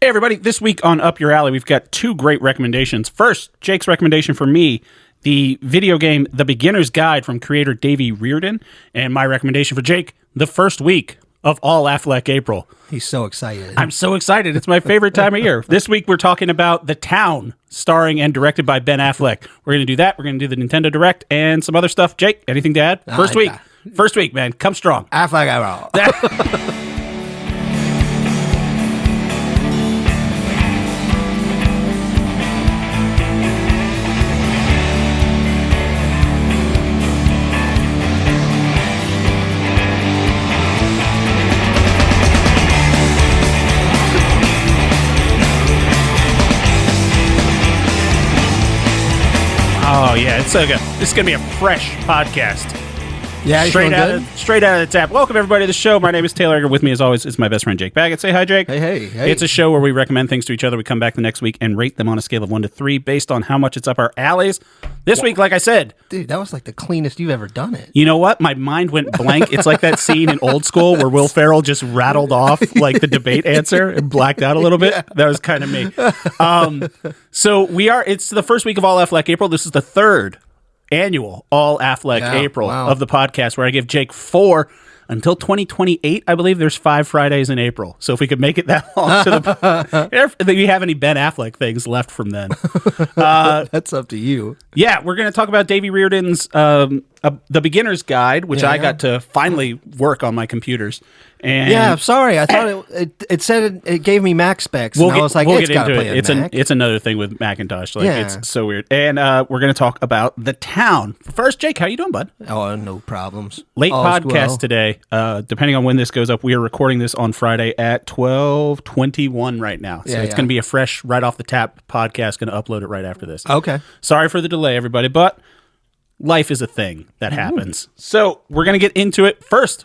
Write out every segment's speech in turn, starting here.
Hey, everybody. This week on Up Your Alley, we've got two great recommendations. First, Jake's recommendation for me, the video game The Beginner's Guide from creator Davey Wreden. And my recommendation for Jake, the first week of All Affleck April. He's so excited. I'm so excited. It's my favorite time of year. This week, we're talking about The Town, starring and directed by Ben Affleck. We're going to do that. We're going to do the Nintendo Direct and some other stuff. Jake, anything to add? First week, man. Come strong. Affleck April. Oh, yeah, it's so good. This is going to be a fresh podcast. Yeah, straight out of the tap. Welcome, everybody, to the show. My name is Taylor Egger. With me, as always, is my best friend, Jake Baggett. Say hi, Jake. Hey. It's a show where we recommend things to each other. We come back the next week and rate them on a scale of 1 to 3 based on how much it's up our alleys. This week, like I said... Dude, that was like the cleanest you've ever done it. You know what? My mind went blank. It's like that scene in Old School where Will Ferrell just rattled off like the debate answer and blacked out a little bit. Yeah. That was kind of me. It's the first week of All Affleck April. This is the third annual All Affleck April of the podcast, where I give Jake 4 until 2028. I believe there's 5 Fridays in April. So if we could make it that long, if you have any Ben Affleck things left from then, that's up to you. Yeah, we're going to talk about Davey Wreden's The Beginner's Guide, which I got to finally work on my computers. And yeah, I'm sorry. I thought it said it gave me Mac specs. I was like, it's got to play it. Mac. It's another thing with Macintosh. It's so weird. And we're going to talk about The Town. First, Jake, how you doing, bud? Oh, no problems. Late podcast today. Depending on when this goes up, we are recording this on Friday at 12:21 right now. So it's going to be a fresh, right off the tap podcast. Going to upload it right after this. Okay. Sorry for the delay, everybody, but life is a thing that happens. So we're going to get into it first.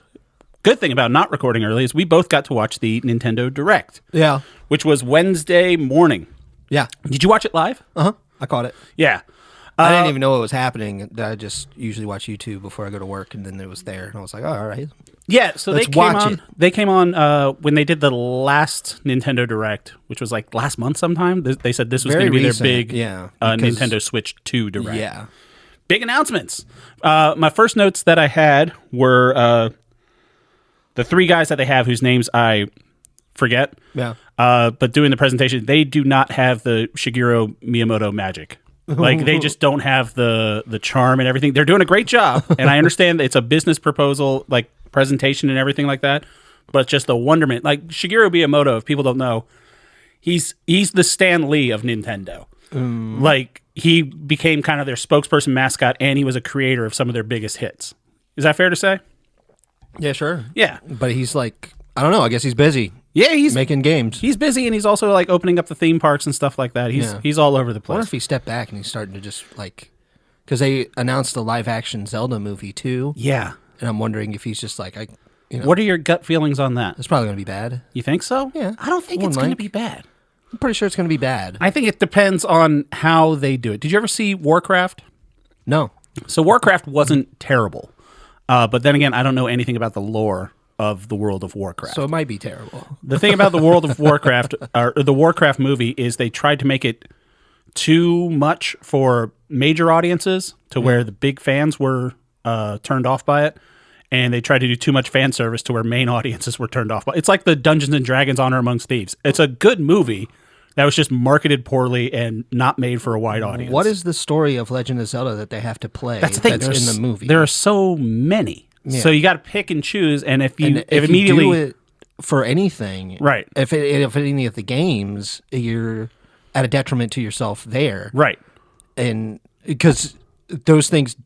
Good thing about not recording early is we both got to watch the Nintendo Direct. Yeah. Which was Wednesday morning. Yeah. Did you watch it live? Uh-huh. I caught it. Yeah. I didn't even know what was happening. I just usually watch YouTube before I go to work, and then it was there, and I was like, oh, all right. Yeah, so Let's watch it. They came on when they did the last Nintendo Direct, which was like last month sometime. They said this was going to be their big Nintendo Switch 2 Direct. Yeah. Big announcements. My first notes that I had were... the 3 guys that they have, whose names I forget, but doing the presentation, they do not have the Shigeru Miyamoto magic. Like, they just don't have the charm and everything. They're doing a great job, and I understand that it's a business proposal, like, presentation and everything like that, but just the wonderment. Like, Shigeru Miyamoto, if people don't know, he's the Stan Lee of Nintendo. Like, he became kind of their spokesperson mascot, and he was a creator of some of their biggest hits. Is that fair to say? Yeah, sure. Yeah. But he's like, I don't know, I guess he's busy. Yeah, he's making games. He's busy, and he's also like opening up the theme parks and stuff like that. He's all over the place. I wonder if he stepped back and he's starting to just like, because they announced the live action Zelda movie too. Yeah. And I'm wondering if he's just like, what are your gut feelings on that? It's probably going to be bad. You think so? Yeah. I don't think it's going to be bad. I'm pretty sure it's going to be bad. I think it depends on how they do it. Did you ever see Warcraft? No. So Warcraft wasn't terrible. But then again, I don't know anything about the lore of the World of Warcraft. So it might be terrible. The thing about the World of Warcraft, or the Warcraft movie, is they tried to make it too much for major audiences to where the big fans were turned off by it. And they tried to do too much fan service to where main audiences were turned off by it. It's like the Dungeons and Dragons Honor Amongst Thieves. It's a good movie that was just marketed poorly and not made for a wide audience. What is the story of Legend of Zelda that they have to play that's the thing. That's in the movie? There are so many. Yeah. So you got to pick and choose, and if you immediately do it for anything, right? If any of the games, you're at a detriment to yourself there, right? And because those things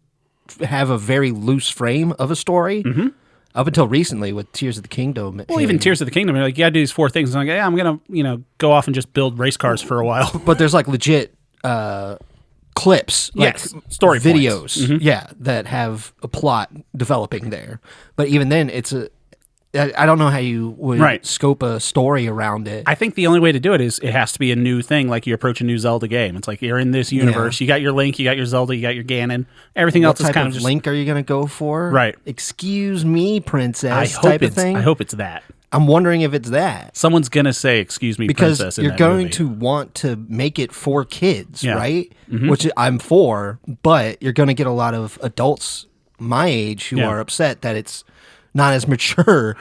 have a very loose frame of a story. Mm-hmm. Up until recently with Tears of the Kingdom. Well, even Tears of the Kingdom, like, you got to do these 4 things. And I'm like, yeah, I'm going to, go off and just build race cars for a while. But there's like legit clips, like story videos, that have a plot developing there. But even then, I don't know how you would scope a story around it. I think the only way to do it is it has to be a new thing, like you approach a new Zelda game. It's like you're in this universe. You got your Link, you got your Zelda, you got your Ganon. Everything else is kind of just... Link are you going to go for? Right. Excuse me, princess, I hope it's that. I'm wondering if it's that. Someone's going to say, excuse me, because princess, in you're that going movie. to want to make it for kids, Yeah. right? Mm-hmm. Which I'm for, but you're going to get a lot of adults my age who are upset that it's not as mature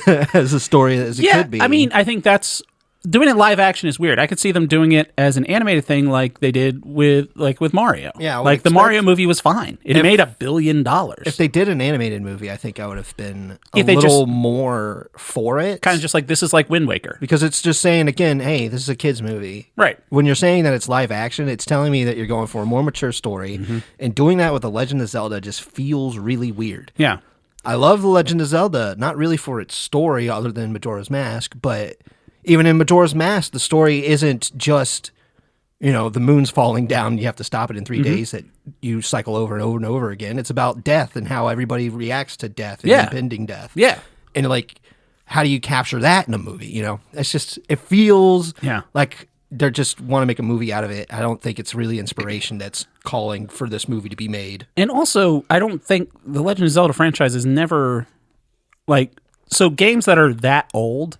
as a story as it could be. I mean, I think that's doing it live action is weird. I could see them doing it as an animated thing like they did with Mario. Yeah, like the Mario movie was fine. It made $1 billion. If they did an animated movie, I think I would have been a If they little more for it. Kind of just like this is like Wind Waker. Because it's just saying, again, hey, this is a kid's movie. Right. When you're saying that it's live action, it's telling me that you're going for a more mature story. And doing that with The Legend of Zelda just feels really weird. Yeah. I love The Legend of Zelda, not really for its story other than Majora's Mask, but even in Majora's Mask, the story isn't just, the moon's falling down and you have to stop it in 3 days that you cycle over and over and over again. It's about death and how everybody reacts to death and impending death. Yeah. And how do you capture that in a movie? It's just, it feels like they just want to make a movie out of it. I don't think it's really inspiration that's calling for this movie to be made. And also, I don't think the Legend of Zelda franchise is never so games that are that old,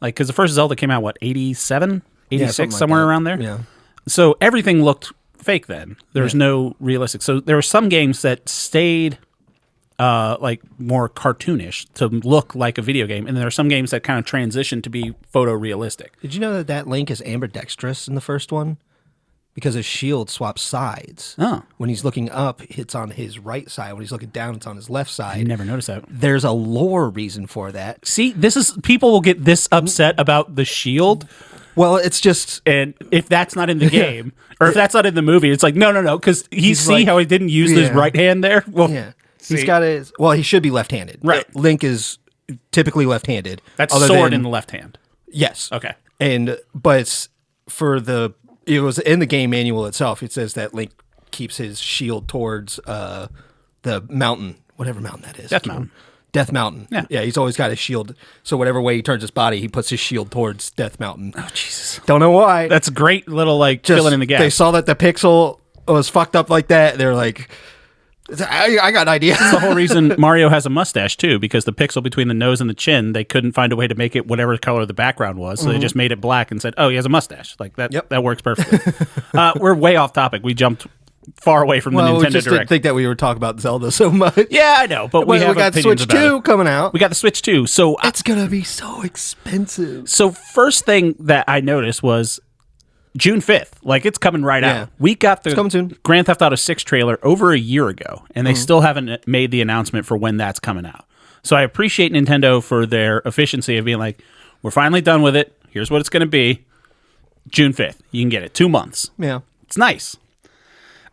because the first Zelda came out, 87, 86, somewhere around there? Yeah. So everything looked fake then. There was no realistic. So there were some games that stayed more cartoonish to look like a video game. And there are some games that kind of transitioned to be photorealistic. Did you know that Link is ambidextrous in the first one? Because his shield swaps sides. Oh. When he's looking up, it's on his right side. When he's looking down, it's on his left side. I never noticed that. There's a lore reason for that. See, people will get this upset about the shield. Well, it's just... And if that's not in the game, or if that's not in the movie, it's like, no, because how he didn't use his right hand there? Well, yeah. He's got his... Well, he should be left-handed. Right. Link is typically left-handed. That's sword in the left hand. Yes. Okay. But it's for the... It was in the game manual itself. It says that Link keeps his shield towards the mountain, whatever mountain that is. Death Mountain. Yeah, he's always got his shield. So whatever way he turns his body, he puts his shield towards Death Mountain. Oh, Jesus. Don't know why. That's a great little, filling in the gap. They saw that the pixel was fucked up like that. They're like, I got an idea. That's the whole reason Mario has a mustache, too, because the pixel between the nose and the chin, they couldn't find a way to make it whatever color the background was. So they just made it black and said, oh, he has a mustache. That works perfectly. We're way off topic. We jumped far away from the Nintendo we just Direct. didn't think that we were talking about Zelda so much. Yeah, I know, but we got Switch 2 coming out. We got the Switch 2. So it's going to be so expensive. So first thing that I noticed was June 5th. It's coming right out. We got the Grand Theft Auto 6 trailer over a year ago, and they still haven't made the announcement for when that's coming out. So I appreciate Nintendo for their efficiency of being like, we're finally done with it. Here's what it's going to be. June 5th. You can get it. 2 months. Yeah. It's nice.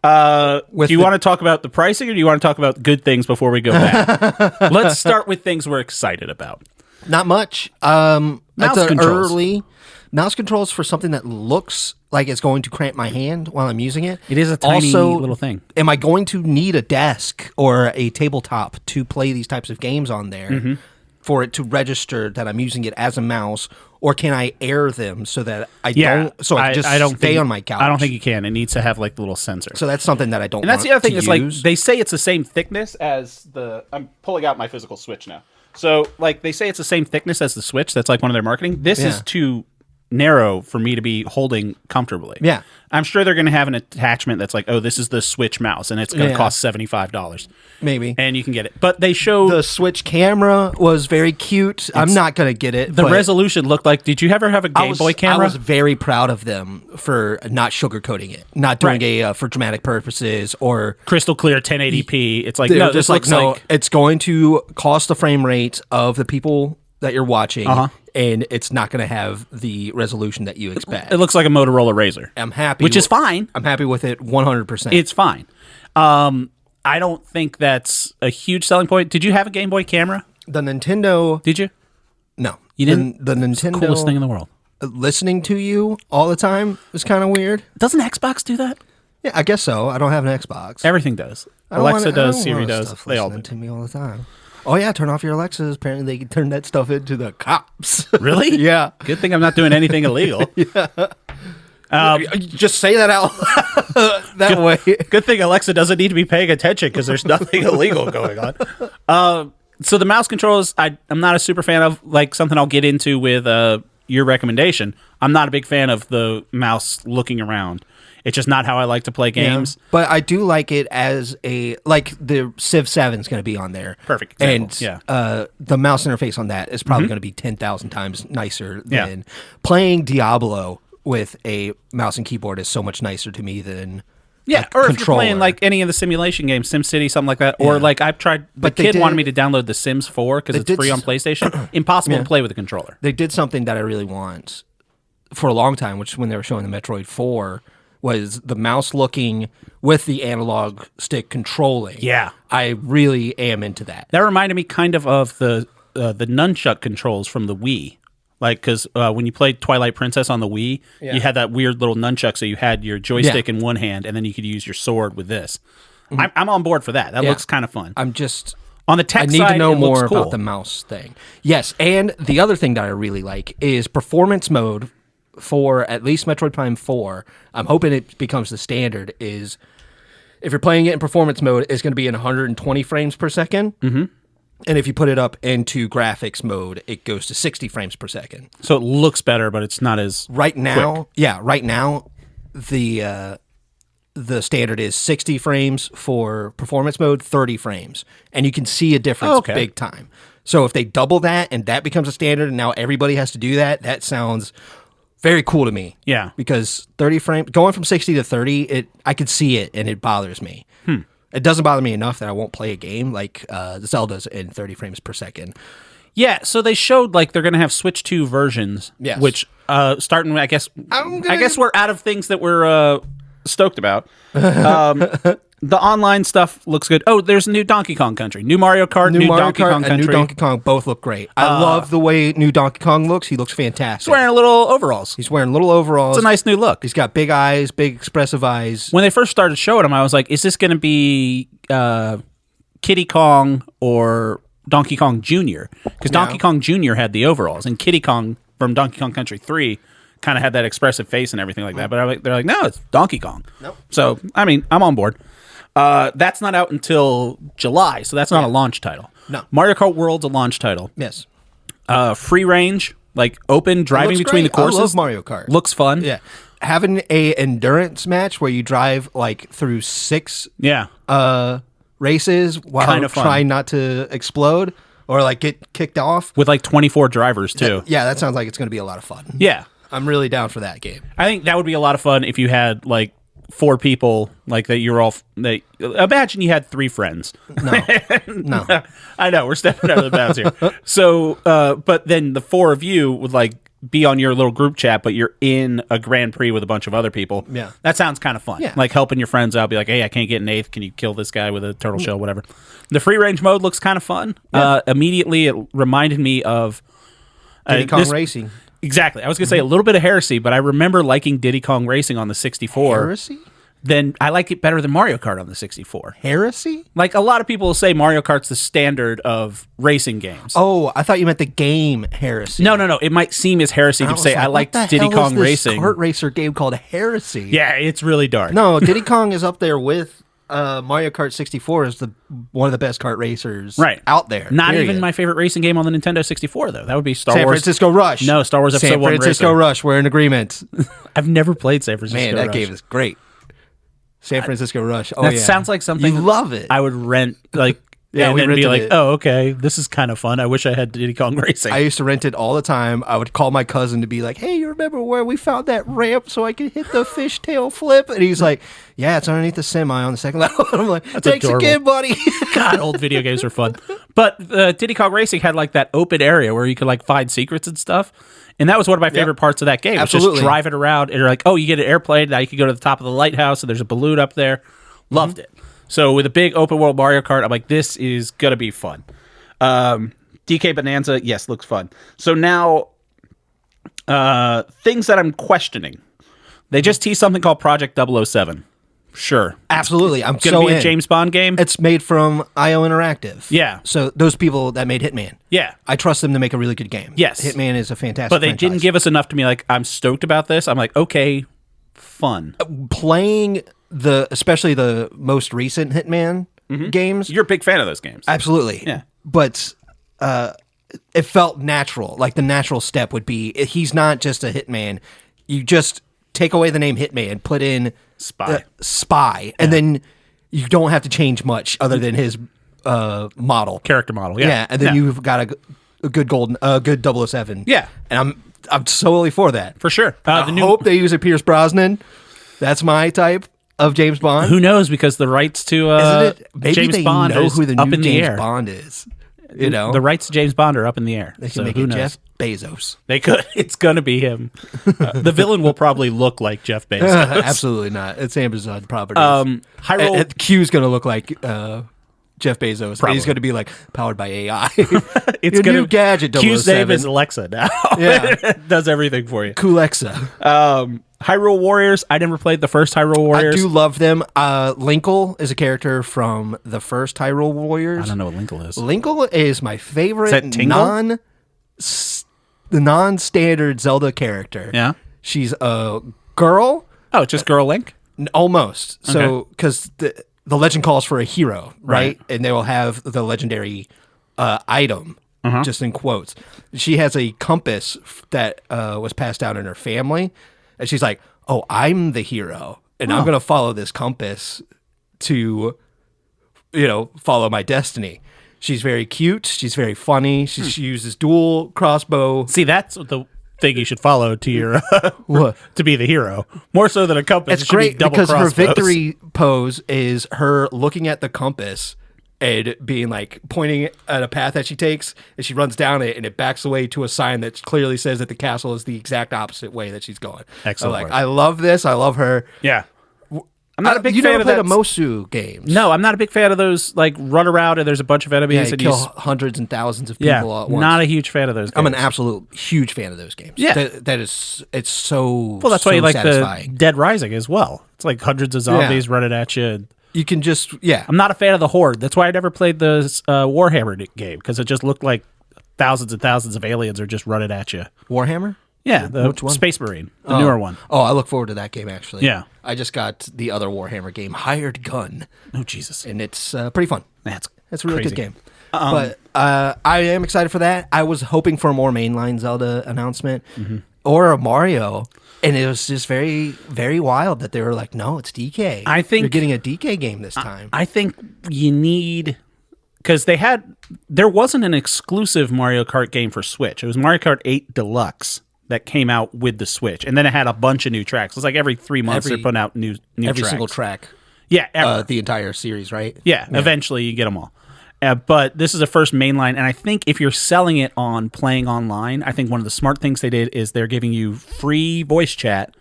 Do you want to talk about the pricing, or do you want to talk about good things before we go back? Let's start with things we're excited about. Not much. Mouse controls. Mouse controls for something that looks like it's going to cramp my hand while I'm using it. It is a tiny little thing. Am I going to need a desk or a tabletop to play these types of games on there for it to register that I'm using it as a mouse? Or can I air them so that I don't stay on my couch? I don't think you can. It needs to have the little sensor. So that's something that I don't. And that's the other thing is they they say it's the same thickness as the. I'm pulling out my physical Switch now. So they say it's the same thickness as the Switch. That's one of their marketing. This is too narrow for me to be holding comfortably. Yeah. I'm sure they're going to have an attachment that's this is the Switch mouse, and it's going to cost $75. Maybe. And you can get it. But they show... The Switch camera was very cute. I'm not going to get it. The resolution looked like... Did you ever have a Game Boy camera? I was very proud of them for not sugarcoating it. Not doing for dramatic purposes or... Crystal clear 1080p. It's it's going to cost the frame rate of the people that you're watching, and it's not going to have the resolution that you expect. It looks like a Motorola Razr. I'm happy. Which is fine. I'm happy with it 100%. It's fine. I don't think that's a huge selling point. Did you have a Game Boy camera? The Nintendo... Did you? No. You didn't? The Nintendo... It's the coolest thing in the world. Listening to you all the time is kind of weird. Doesn't Xbox do that? Yeah, I guess so. I don't have an Xbox. Everything does. Alexa does, Siri does. They all do. To me all the time. Oh, yeah, turn off your Alexas. Apparently, they can turn that stuff into the cops. Really? Yeah. Good thing I'm not doing anything illegal. Just say that out way. Good thing Alexa doesn't need to be paying attention because there's nothing illegal going on. So the mouse controls, I'm not a super fan of. Like something I'll get into with your recommendation. I'm not a big fan of the mouse looking around. It's just not how I like to play games. Yeah, but I do like it as like the Civ 7 is going to be on there. Perfect example. And the mouse interface on that is probably going to be 10,000 times nicer than playing Diablo with a mouse and keyboard is so much nicer to me than or if you're playing like any of the simulation games, SimCity, something like that, or like I've tried. The kid wanted me to download The Sims 4 because it's free on PlayStation. Impossible to play with a controller. They did something that I really want for a long time, which when they were showing the Metroid 4 was the mouse looking with the analog stick controlling. Yeah, I really am into that. That reminded me kind of the nunchuck controls from the Wii. Like, because when you played Twilight Princess on the Wii, you had that weird little nunchuck, so you had your joystick in one hand, and then you could use your sword with this. I'm on board for that. That looks kind of fun. I'm just... On the tech side, I need to know more cool. about the mouse thing. Yes, and the other thing that I really like is performance mode for at least Metroid Prime 4. I'm hoping it becomes the standard, is if you're playing it in performance mode, it's going to be in 120 frames per second. Mm-hmm. And if you put it up into graphics mode, it goes to 60 frames per second. So it looks better, but it's not as right now. Quick. Yeah, right now the standard is 60 frames for performance mode, 30 frames, and you can see a difference big time. So if they double that and that becomes a standard, and now everybody has to do that, that sounds very cool to me. Yeah, because 30 frames going from 60 to 30, I could see it and it bothers me. It doesn't bother me enough that I won't play a game like Zelda's in 30 frames per second. Yeah, so they showed like they're going to have Switch 2 versions, which starting, I guess we're out of things that we're stoked about. The online stuff looks good. Oh, there's a new Donkey Kong Country, new Mario Kart, new Donkey Kong Country, and new Donkey Kong both look great. I love the way new Donkey Kong looks. He looks fantastic. He's wearing little overalls. He's wearing little overalls. It's a nice new look. He's got big eyes, big expressive eyes. When they first started showing him, I was like, "Is this going to be Kiddy Kong or Donkey Kong Jr.?" Because Donkey Kong Jr. had the overalls, and Kiddy Kong from Donkey Kong Country 3 kind of had that expressive face and everything like that. But they're like, "No, it's Donkey Kong." Nope. So I mean, I'm on board. That's not out until July, so that's not a launch title. No. Mario Kart World's a launch title. Yes. Free range, like open driving between the courses. I love Mario Kart. Looks fun. Yeah. Having a endurance match where you drive like through 6 races while kind of trying not to explode or like get kicked off. With like 24 drivers too. That sounds like it's going to be a lot of fun. Yeah. I'm really down for that game. I think that would be a lot of fun if you had like 4 people like that. You're all imagine you had 3 friends. No. I know we're stepping out of the bounds here. So, but then the 4 of you would like be on your little group chat, but you're in a Grand Prix with a bunch of other people. Yeah, that sounds kind of fun. Yeah. Like helping your friends out. Be like, hey, I can't get an 8th. Can you kill this guy with a turtle shell? Whatever. The free range mode looks kind of fun. Yeah. Immediately, it reminded me of Diddy Kong Racing. Exactly. I was going to say a little bit of heresy, but I remember liking Diddy Kong Racing on the 64. Heresy? Then I like it better than Mario Kart on the 64. Heresy? Like a lot of people will say Mario Kart's the standard of racing games. Oh, I thought you meant the game Heresy. No. It might seem as heresy to say I liked Diddy Kong Racing. Kart racer game called Heresy. Yeah, it's really dark. No, Diddy Kong is up there with Mario Kart 64 is one of the best kart racers out there. Not even my favorite racing game on the Nintendo 64, though. That would be Star San Wars. San Francisco Rush. No, Star Wars Episode 1 San Francisco Rush. We're in agreement. I've never played San Francisco Rush. Man, that game is great. San Francisco Rush. Oh, that sounds like something you love it. I would rent, like, and then be like, oh, okay, this is kind of fun. I wish I had Diddy Kong Racing. I used to rent it all the time. I would call my cousin to be like, hey, you remember where we found that ramp so I could hit the fishtail flip? And he's like, yeah, it's underneath the semi on the second level. I'm like, thanks again, buddy. God, old video games were fun. But Diddy Kong Racing had like that open area where you could like find secrets and stuff. And that was one of my favorite parts of that game. Absolutely. Was just driving around and you're like, oh, you get an airplane. Now you can go to the top of the lighthouse and there's a balloon up there. Loved it. So with a big open world Mario Kart, I'm like, this is going to be fun. DK Bonanza, yes, looks fun. So now, things that I'm questioning. They just teased something called Project 007. Sure. Absolutely. I'm going to be a James Bond game. It's made from IO Interactive. Yeah. So those people that made Hitman. Yeah. I trust them to make a really good game. Yes. Hitman is a fantastic But they franchise. didn't give us enough to be like, I'm stoked about this. I'm like, okay, fun. Playing especially the most recent Hitman games. You're a big fan of those games. Absolutely. Yeah. but it felt natural. Like the natural step would be he's not just a hitman. You just take away the name hitman, put in spy, and then you don't have to change much other than his character model. Yeah, and then you've got a good good 007. Yeah, and I'm totally for that for sure. I hope they use a Pierce Brosnan. That's my type of James Bond. Who knows? Because the rights to maybe James they Bond know is who the up new in the James air. Bond is. You know, the rights to James Bond are up in the air. They can make it Jeff Bezos. They could. It's gonna be him. The villain will probably look like Jeff Bezos. Absolutely not. It's Amazon properties. Hyrule Q's gonna look like Jeff Bezos. Probably. He's gonna be like powered by AI. It's Your gonna new gadget. Q's 007. name is Alexa now. Yeah. It does everything for you. Kulexa. Hyrule Warriors. I never played the first Hyrule Warriors. I do love them. Linkle is a character from the first Hyrule Warriors. I don't know what Linkle is. Linkle is my favorite Is that Tingle? non-standard Zelda character. Yeah. She's a girl. Oh, it's just Girl Link? Almost. So, because the legend calls for a hero, right? And they will have the legendary item, just in quotes. She has a compass that was passed down in her family. And she's like, oh, I'm the hero. And I'm going to follow this compass to, follow my destiny. She's very cute. She's very funny. She uses dual crossbow. See, that's the thing you should follow to your to be the hero. More so than a compass. It's great because her victory pose is her looking at the compass and being like pointing at a path that she takes, and she runs down it, and it backs away to a sign that clearly says that the castle is the exact opposite way that she's going. Excellent. I love this. I love her. Yeah. I'm not a big you fan never of played that. a Mosu games. No, I'm not a big fan of those, like, run around and there's a bunch of enemies. Yeah, you and kill hundreds and thousands of people at once. Not a huge fan of those games. I'm an absolute huge fan of those games. Yeah. It's so Well, that's why you like satisfying. the Dead Rising as well. It's like hundreds of zombies running at you. You can just, I'm not a fan of the Horde. That's why I never played the Warhammer game, because it just looked like thousands and thousands of aliens are just running at you. Warhammer? Yeah, the Which one? Space Marine, the newer one. Oh, I look forward to that game, actually. Yeah. I just got the other Warhammer game, Hired Gun. Oh, Jesus. And it's pretty fun. That's It's a really crazy. good game. But I am excited for that. I was hoping for a more mainline Zelda announcement or a Mario. And it was just very, very wild that they were like, no, it's DK. I think you're getting a DK game this time. I think you need, because there wasn't an exclusive Mario Kart game for Switch. It was Mario Kart 8 Deluxe that came out with the Switch, and then it had a bunch of new tracks. It's like every 3 months they're putting out new every tracks. single track. Yeah, the entire series, right? Yeah, eventually you get them all. But this is the first mainline, and I think if you're selling it on playing online, I think one of the smart things they did is they're giving you free voice chat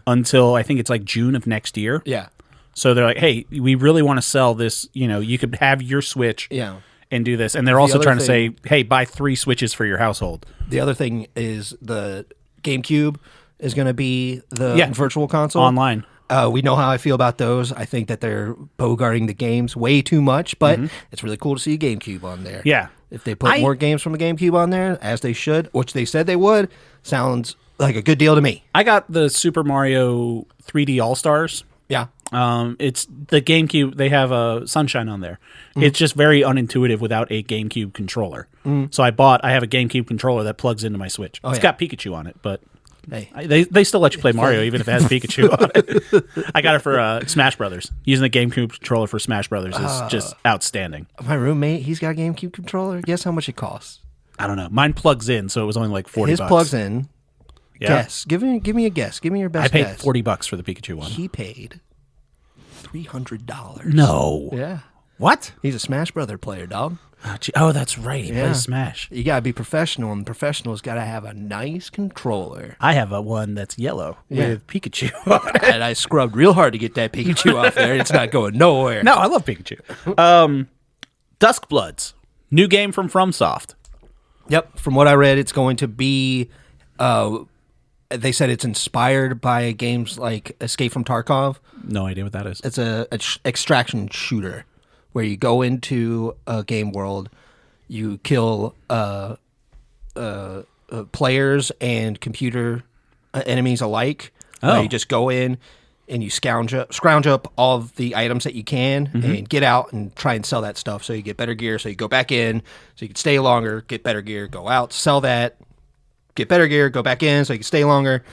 until I think it's like June of next year. Yeah. So they're like, hey, we really want to sell this. You could have your Switch and do this. And they're also trying to say, hey, buy 3 Switches for your household. The other thing is the GameCube is going to be the virtual console. Online. We know how I feel about those. I think that they're bogarting the games way too much, but it's really cool to see a GameCube on there. Yeah. If they put more games from the GameCube on there, as they should, which they said they would, sounds like a good deal to me. I got the Super Mario 3D All-Stars. Yeah. It's the GameCube. They have a Sunshine on there. It's just very unintuitive without a GameCube controller. So I have a GameCube controller that plugs into my Switch. It's got Pikachu on it, but hey. they still let you play Mario even if it has Pikachu on it. I got it for Smash Brothers. Using the GameCube controller for Smash Brothers is just outstanding. My roommate, he's got a GameCube controller. Guess how much it costs? I don't know. Mine plugs in, so it was only like $40. His plugs in. Yeah. Guess. Give me a guess. Give me your best I paid guess. $40 for the Pikachu one. He paid $300. No. Yeah. What? He's a Smash Brother player, dog. Oh, that's right. He plays Smash. You gotta be professional, and professionals gotta have a nice controller. I have a one that's yellow with Pikachu on it. And I scrubbed real hard to get that Pikachu off there. It's not going nowhere. No, I love Pikachu. Duskbloods, new game from FromSoft. Yep. From what I read, it's going to be. They said it's inspired by games like Escape from Tarkov. No idea what that is. It's a extraction shooter where you go into a game world, you kill players and computer enemies alike. You just go in, and you scrounge up all of the items that you can and get out and try and sell that stuff so you get better gear. So you go back in so you can stay longer, get better gear, go out, sell that, get better gear, go back in so you can stay longer.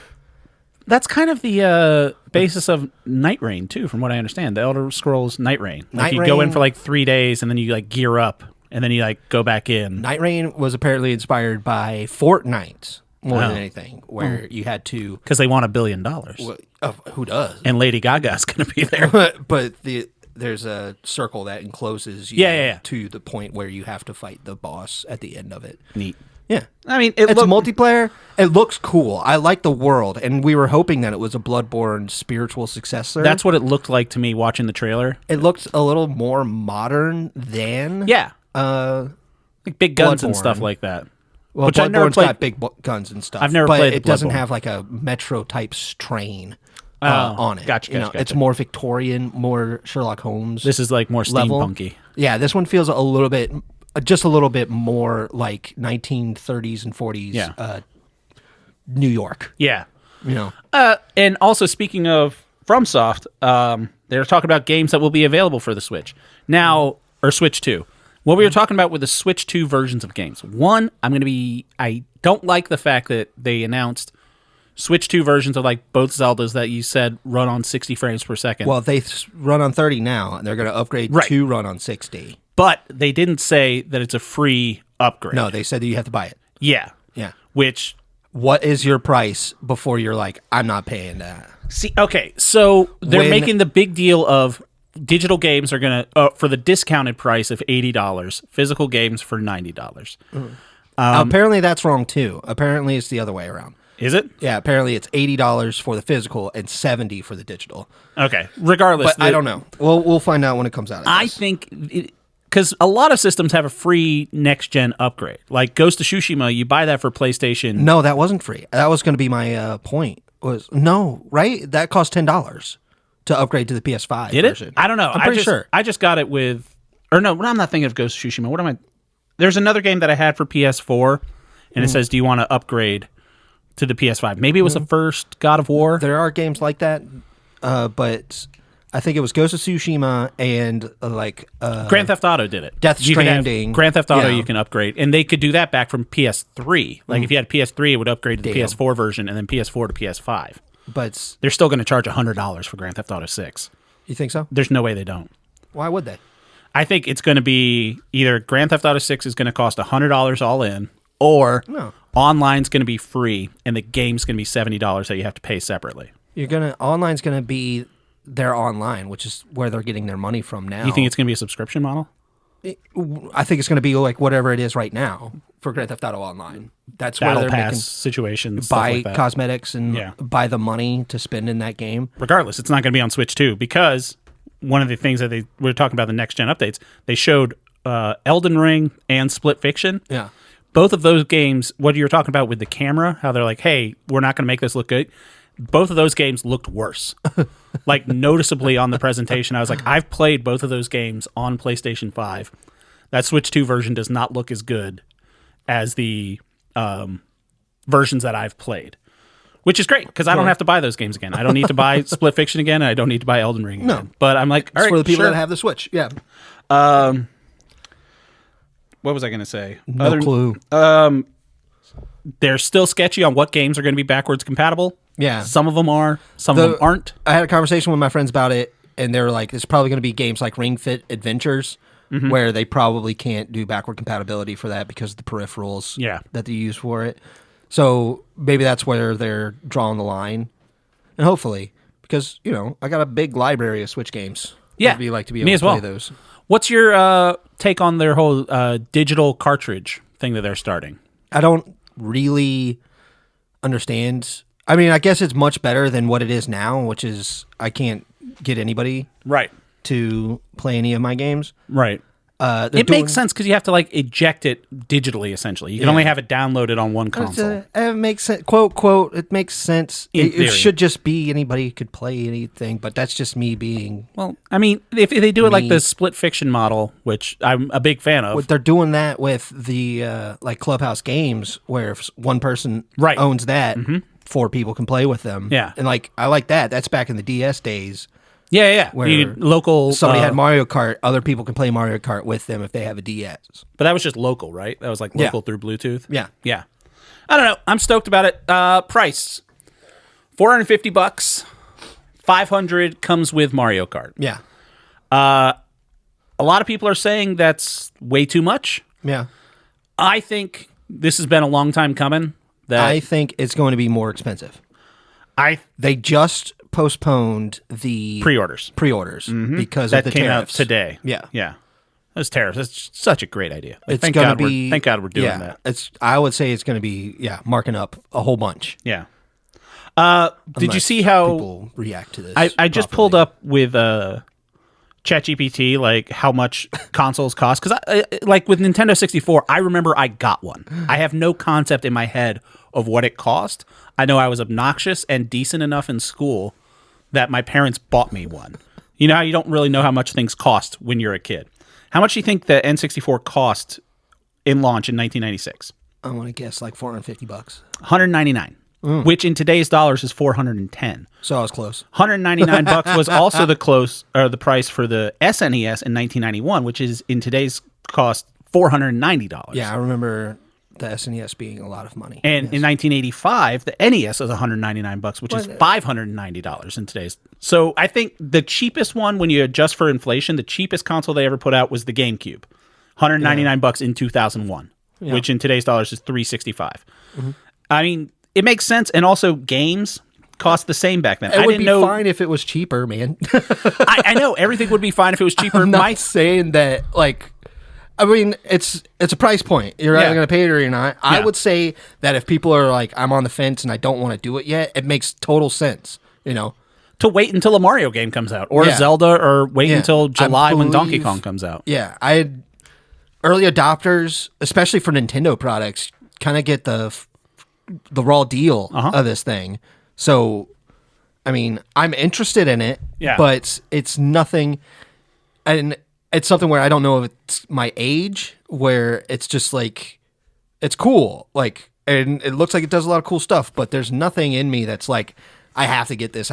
That's kind of the basis of Night Rain, too, from what I understand. The Elder Scrolls Night Rain. Like you go in for like 3 days, and then you like gear up, and then you like go back in. Night Rain was apparently inspired by Fortnite more than anything, where you had to... Because they want $1 billion. Who does? And Lady Gaga's going to be there. but there's a circle that encloses you to the point where you have to fight the boss at the end of it. Neat. Yeah. I mean, it's multiplayer. It looks cool. I like the world, and we were hoping that it was a Bloodborne spiritual successor. That's what it looked like to me watching the trailer. It looked a little more modern than... Yeah. Like big guns and stuff like that. Well, which Bloodborne's got big guns and stuff. I've never played it doesn't have like a Metro-type strain on it. Gotcha. It's more Victorian, more Sherlock Holmes. This is like more steampunky. Yeah, this one feels just a little bit more like 1930s and 40s New York. Yeah. You know. And also, speaking of FromSoft, they're talking about games that will be available for the Switch. Now, or Switch 2. What we were talking about with the Switch 2 versions of games. One, I don't like the fact that they announced Switch 2 versions of like both Zeldas that you said run on 60 frames per second. Well, they run on 30 now, and they're going to upgrade to run on 60. But they didn't say that it's a free upgrade. No, they said that you have to buy it. Yeah. Yeah. Which... What is your price before you're like, I'm not paying that? See, okay, so they're making the big deal of digital games are going to, for the discounted price of $80, physical games for $90. Apparently that's wrong too. Apparently it's the other way around. Is it? Yeah, apparently it's $80 for the physical and $70 for the digital. Okay, regardless. But I don't know. We'll find out when it comes out. I think... Because a lot of systems have a free next-gen upgrade. Like Ghost of Tsushima, you buy that for PlayStation. No, that wasn't free. That was going to be my point. Right? That cost $10 to upgrade to the PS5 version. I don't know. I'm pretty sure. I just got it with... Or no, I'm not thinking of Ghost of Tsushima. What am I... There's another game that I had for PS4, and it says, do you want to upgrade to the PS5? Maybe it was the first God of War. There are games like that, but... I think it was Ghost of Tsushima and Grand Theft Auto did it. Death Stranding. Grand Theft Auto you can upgrade. And they could do that back from PS3. Like if you had PS3, it would upgrade to the PS4 version and then PS4 to PS5. But they're still going to charge $100 for Grand Theft Auto 6. You think so? There's no way they don't. Why would they? I think it's going to be either Grand Theft Auto 6 is going to cost $100 all in, or online's going to be free and the game's going to be $70 that you have to pay separately. Online's going to be their online, which is where they're getting their money from now. You think it's going to be a subscription model? I think it's going to be like whatever it is right now for Grand Theft Auto Online. That's Battle where they're Pass making situations, buy stuff like that. Cosmetics and buy the money to spend in that game. Regardless, it's not going to be on Switch 2 because one of the things that they were talking about the next gen updates, they showed Elden Ring and Split Fiction. Yeah. Both of those games, what you were talking about with the camera, how they're like, hey, we're not going to make this look good. Both of those games looked worse. Like noticeably on the presentation, I was like, I've played both of those games on PlayStation 5. That Switch 2 version does not look as good as the versions that I've played, which is great because I don't have to buy those games again. I don't need to buy Split Fiction again, and I don't need to buy Elden Ring again. No. But I'm like, all right, for the people sure. that have the Switch. Yeah. What was I going to say? No clue. They're still sketchy on what games are going to be backwards compatible. Yeah. Some of them are. Some of them aren't. I had a conversation with my friends about it, and they were like, it's probably going to be games like Ring Fit Adventures, where they probably can't do backward compatibility for that because of the peripherals that they use for it. So maybe that's where they're drawing the line. And hopefully, because, I got a big library of Switch games. Yeah. I'd like to be able to play those. What's your take on their whole digital cartridge thing that they're starting? I don't really understand. I mean, I guess it's much better than what it is now, which is I can't get anybody to play any of my games. Right. It makes sense because you have to eject it digitally. Essentially, you can only have it downloaded on one console. It makes sense. Quote. It makes sense. It should just be anybody could play anything, but that's just me being. Well, I mean, if they do it like the Split Fiction model, which I'm a big fan of, they're doing that with the Clubhouse games, where if one person owns that. 4 people can play with them. Yeah. And like I like that. That's back in the DS days. Yeah. Where local somebody had Mario Kart, other people can play Mario Kart with them if they have a DS. But that was just local, right? That was like local through Bluetooth. Yeah. Yeah. I don't know. I'm stoked about it. Price $450. $500 comes with Mario Kart. Yeah. A lot of people are saying that's way too much. Yeah. I think this has been a long time coming. I think it's going to be more expensive. They just postponed the pre-orders because that of the came tariffs out today. Yeah. Those tariffs. That's such a great idea. It's thank going to God be. Thank God we're doing that. I would say it's going to be marking up a whole bunch. Yeah. Did you see how people react to this? I just pulled up with ChatGPT like how much consoles cost, because like with Nintendo 64, I remember I got one. I have no concept in my head of what it cost. I know I was obnoxious and decent enough in school that my parents bought me one. You know how you don't really know how much things cost when you're a kid. How much do you think the N64 cost in launch in 1996? I want to guess like $450. $199. Which in today's dollars is $410. So I was close. $199 was also the price for the SNES in 1991, which is in today's cost $490. Yeah, I remember the SNES being a lot of money. And in 1985, the NES was $199, which is $590 in today's. So I think the cheapest one, when you adjust for inflation, the cheapest console they ever put out was the GameCube, $199 in 2001, which in today's dollars is $365. I mean, it makes sense, and also games cost the same back then. It would be fine if it was cheaper, man. I know everything would be fine if it was cheaper. I'm not saying that, like, I mean, it's a price point. You're either going to pay it or you're not. I would say that if people are like, I'm on the fence and I don't want to do it yet, it makes total sense, you know, to wait until a Mario game comes out, or Zelda, or wait until July when Donkey Kong comes out. Yeah, I had early adopters, especially for Nintendo products, kind of get the raw deal of this thing. So, I mean, I'm interested in it, but it's nothing, and it's something where I don't know if it's my age, where it's just like, it's cool, like, and it looks like it does a lot of cool stuff, but there's nothing in me that's like, I have to get this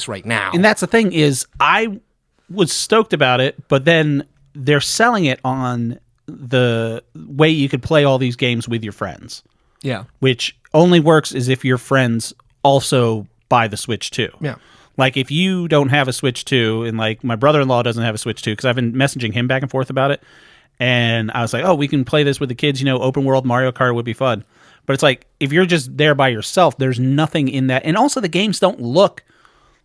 right now. And that's the thing is, I was stoked about it, but then they're selling it on the way you could play all these games with your friends. Yeah. Which only works is if your friends also buy the Switch too. Yeah. Like if you don't have a Switch 2, and like my brother-in-law doesn't have a Switch 2, because I've been messaging him back and forth about it, and I was like, oh, we can play this with the kids, you know, open world Mario Kart would be fun. But it's like, if you're just there by yourself, there's nothing in that. And also the games don't look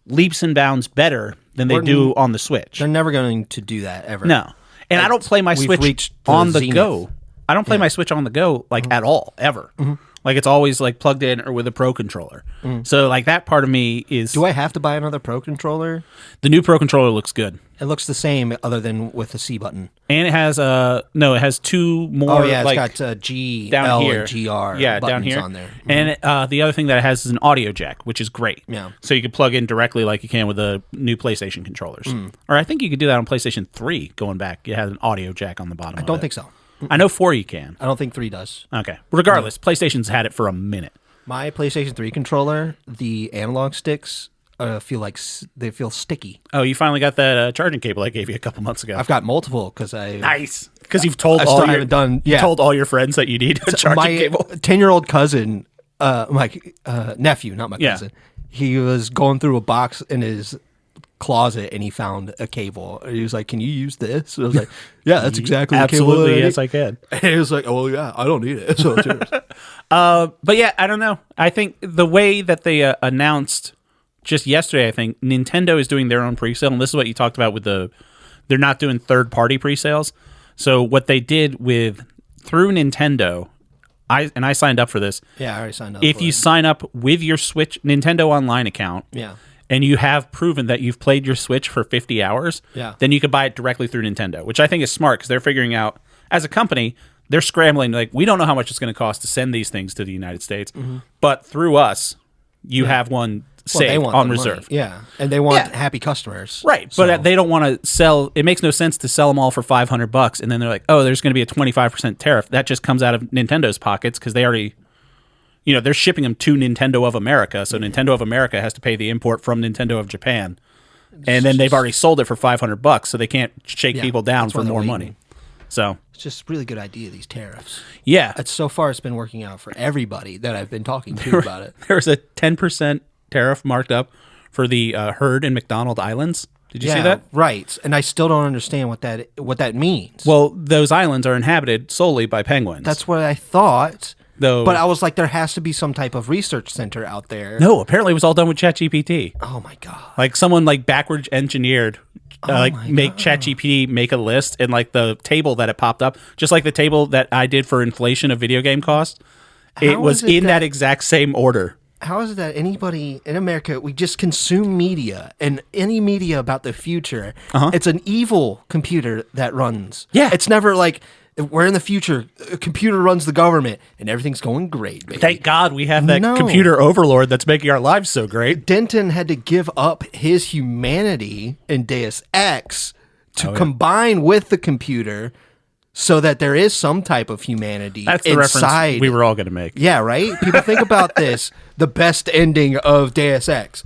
leaps and bounds better than they do on the Switch. They're never going to do that ever. No. And I don't play my Switch on the go. I don't play my Switch on the go, like, at all, ever. Like, it's always, like, plugged in or with a Pro Controller. So, like, that part of me is... Do I have to buy another Pro Controller? The new Pro Controller looks good. It looks the same, other than with the C button. And it has, no, it has two more, it's got G, down L, here. and GR buttons down here. on there. And the other thing that it has is an audio jack, which is great. Yeah. So you can plug in directly like you can with the new PlayStation controllers. Or I think you could do that on PlayStation 3, going back. It has an audio jack on the bottom. I don't think so. I know 4 you can. I don't think 3 does. Okay. Regardless, PlayStation's had it for a minute. My PlayStation 3 controller, the analog sticks feel like they feel sticky. Oh, you finally got that charging cable I gave you a couple months ago. I've got multiple because I... Nice. Because you've told told all your friends that you need a charging cable. My 10-year-old cousin, my nephew, not my cousin, he was going through a box in his closet and he found a cable. And he was like, "Can you use this?" And I was like, "Yeah, that's exactly the cable." Absolutely, yes, I can. And he was like, "Oh, well, yeah, I don't need it." So it's yours. But yeah, I don't know. I think the way that they announced just yesterday, I think Nintendo is doing their own pre-sale, and this is what you talked about with they're not doing third-party pre-sales. So what they did through Nintendo, I signed up for this. Yeah, I already signed up. If you sign up with your Switch Nintendo Online account, and you have proven that you've played your Switch for 50 hours, then you can buy it directly through Nintendo, which I think is smart because they're figuring out, as a company, they're scrambling, like, we don't know how much it's going to cost to send these things to the United States, but through us, you have one saved on reserve. Money. Yeah, and they want happy customers. Right, but they don't want to sell, it makes no sense to sell them all for $500, and then they're like, oh, there's going to be a 25% tariff. That just comes out of Nintendo's pockets because they already... they're shipping them to Nintendo of America, so Nintendo of America has to pay the import from Nintendo of Japan, and then they've already sold it for $500, so they can't shake people down for more money. So it's just a really good idea, these tariffs. Yeah, So far it's been working out for everybody that I've been talking to about it. There's a 10% tariff marked up for the herd in McDonald Islands. Did you see that? Right. And I still don't understand what that means. Well, those islands are inhabited solely by penguins. That's what I thought. Though, but I was like, there has to be some type of research center out there. No, apparently it was all done with ChatGPT. Oh my God. Like someone backwards engineered make ChatGPT make a list, and like the table that it popped up, just like the table that I did for inflation of video game cost, it was in that exact same order. How is it that anybody in America, we just consume media, and any media about the future, it's an evil computer that runs. Yeah. It's never like, we're in the future, a computer runs the government, and everything's going great, baby. Thank God we have that computer overlord that's making our lives so great. Denton had to give up his humanity in Deus Ex to combine with the computer so that there is some type of humanity That's the reference we were all going to make. Yeah, right? People think about this, the best ending of Deus Ex.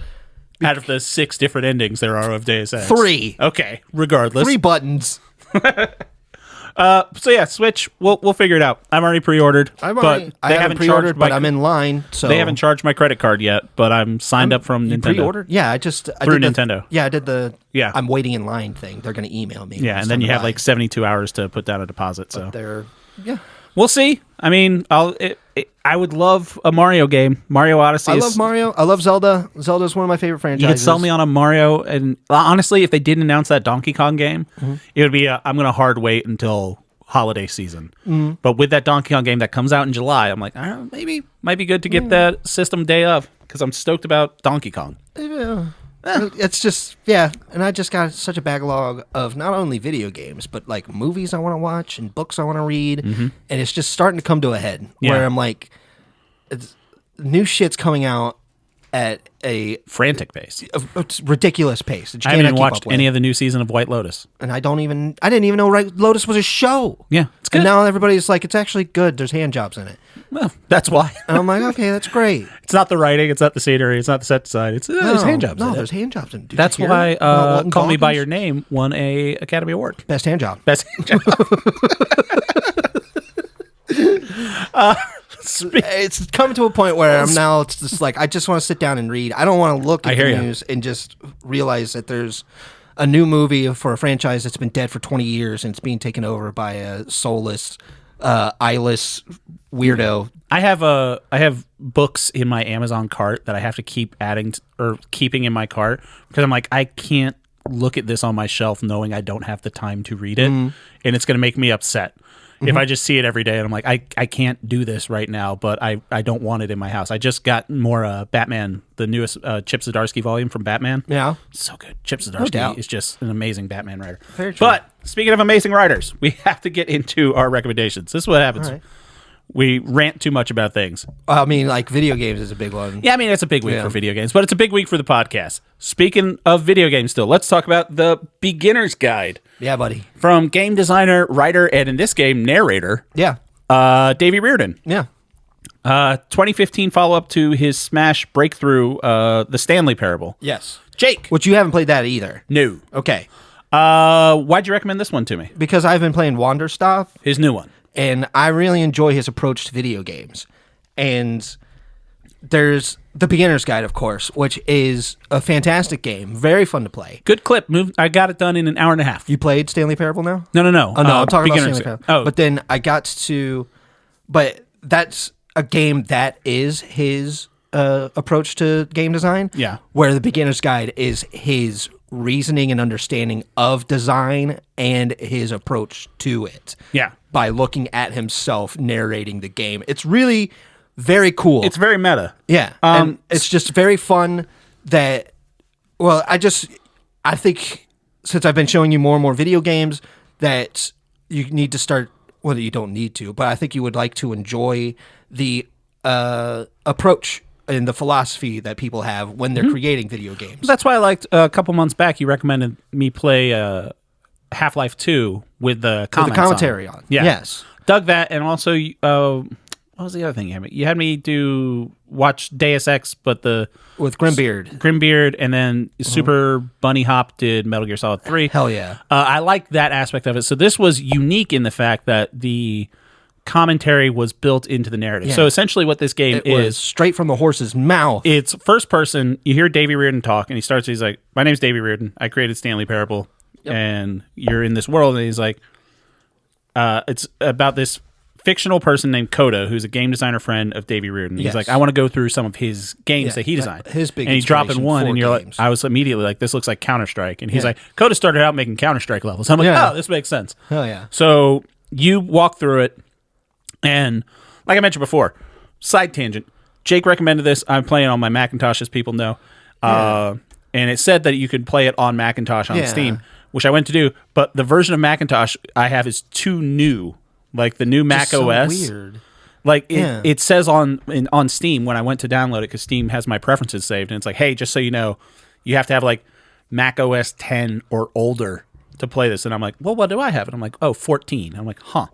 Out of the 6 different endings there are of Deus Ex. 3. Okay, regardless. 3 buttons. So yeah, Switch. We'll figure it out. I've already pre-ordered. I haven't pre-ordered, but I'm in line. So they haven't charged my credit card yet, but I'm signed up from Nintendo. Pre-ordered? Yeah, I did Nintendo. Yeah, I did the. Yeah, I'm waiting in line thing. They're going to email me. Yeah, and then you have like 72 hours to put down a deposit. So yeah. We'll see. I mean, I would love a Mario game. Mario Odyssey. I love Mario. I love Zelda. Zelda's one of my favorite franchises. You could sell me on a Mario, and honestly, if they didn't announce that Donkey Kong game, it would be I'm going to hard wait until holiday season. But with that Donkey Kong game that comes out in July, I'm like, maybe might be good to get that system day of, because I'm stoked about Donkey Kong. It's just, and I just got such a backlog of not only video games, but like movies I want to watch and books I want to read, and it's just starting to come to a head where I'm like, new shit's coming out at a frantic pace, a ridiculous pace. I haven't even watched any of the new season of White Lotus, and I didn't even know White Lotus was a show. Yeah, it's good. And now everybody's like, it's actually good. There's hand jobs in it. Well, that's why. And I'm like, okay, that's great. It's not the writing, it's not the scenery, it's not the set design. There's hand jobs. No, there's hand jobs in it. That's why Call Me by Your Name won a Academy Award. Best hand job. Best hand job. It's come to a point where it's just like, I just want to sit down and read. I don't want to look at the news and just realize that there's a new movie for a franchise that's been dead for 20 years and it's being taken over by a soulless, eyeless weirdo. I have books in my Amazon cart that I have to keep keeping in my cart, because I'm like, I can't look at this on my shelf knowing I don't have the time to read it, and it's going to make me upset. If I just see it every day and I'm like, I can't do this right now, but I don't want it in my house. I just got more Batman, the newest Chip Zdarsky volume from Batman. Yeah. So good. Chip Zdarsky is just an amazing Batman writer. Very true. But speaking of amazing writers, we have to get into our recommendations. This is what happens. Right. We rant too much about things. I mean, like video games is a big one. Yeah, I mean, it's a big week for video games, but it's a big week for the podcast. Speaking of video games still, let's talk about the Beginner's Guide. Yeah, buddy. From game designer, writer, and in this game, narrator. Yeah. Davey Wreden. Yeah. 2015 follow-up to his smash breakthrough, The Stanley Parable. Yes. Jake. Which you haven't played that either. No. Okay. Why'd you recommend this one to me? Because I've been playing Wanderstoff. His new one. And I really enjoy his approach to video games. And there's The Beginner's Guide, of course, which is a fantastic game. Very fun to play. Good clip. I got it done in an hour and a half. You played Stanley Parable now? No. Oh, no, I'm talking about Stanley Parable. Oh. But then I got to... But that's a game that is his approach to game design. Yeah. Where The Beginner's Guide is his reasoning and understanding of design and his approach to it. Yeah. By looking at himself narrating the game. It's really very cool. It's very meta. Yeah. And it's just very fun that, well, I think since I've been showing you more and more video games that you need to start, well, you don't need to, but I think you would like to enjoy the approach and the philosophy that people have when they're creating video games. That's why I liked a couple months back, you recommended me play Half-Life 2 with the comments commentary on. Yeah. Yes. Dug that, and also what was the other thing you had me? You had me watch Deus Ex, but with Grimbeard. Grimbeard, and then Super Bunny Hop did Metal Gear Solid 3. Hell yeah. I like that aspect of it. So this was unique in the fact that the commentary was built into the narrative. Yeah. So essentially what this game is straight from the horse's mouth. It's first person. You hear Davey Wreden talk, and he's like, my name's Davey Wreden. I created Stanley Parable, and you're in this world. And he's like, it's about this fictional person named Coda, who's a game designer friend of Davey Wreden. He's like, I want to go through some of his games that he designed. His big and he's dropping one, and you're games. like, I was immediately like, this looks like Counter-Strike. And he's like, Coda started out making Counter-Strike levels. I'm like, oh, this makes sense. Hell yeah. So you walk through it, and like I mentioned before, side tangent, Jake recommended this. I'm playing on my Macintosh, as people know. And it said that you could play it on Macintosh on Steam, which I went to do. But the version of Macintosh I have is too new. Like the new Mac OS. Weird. Like it says on Steam when I went to download it, because Steam has my preferences saved. And it's like, hey, just so you know, you have to have like Mac OS 10 or older to play this. And I'm like, well, what do I have? And I'm like, oh, 14. I'm like, huh.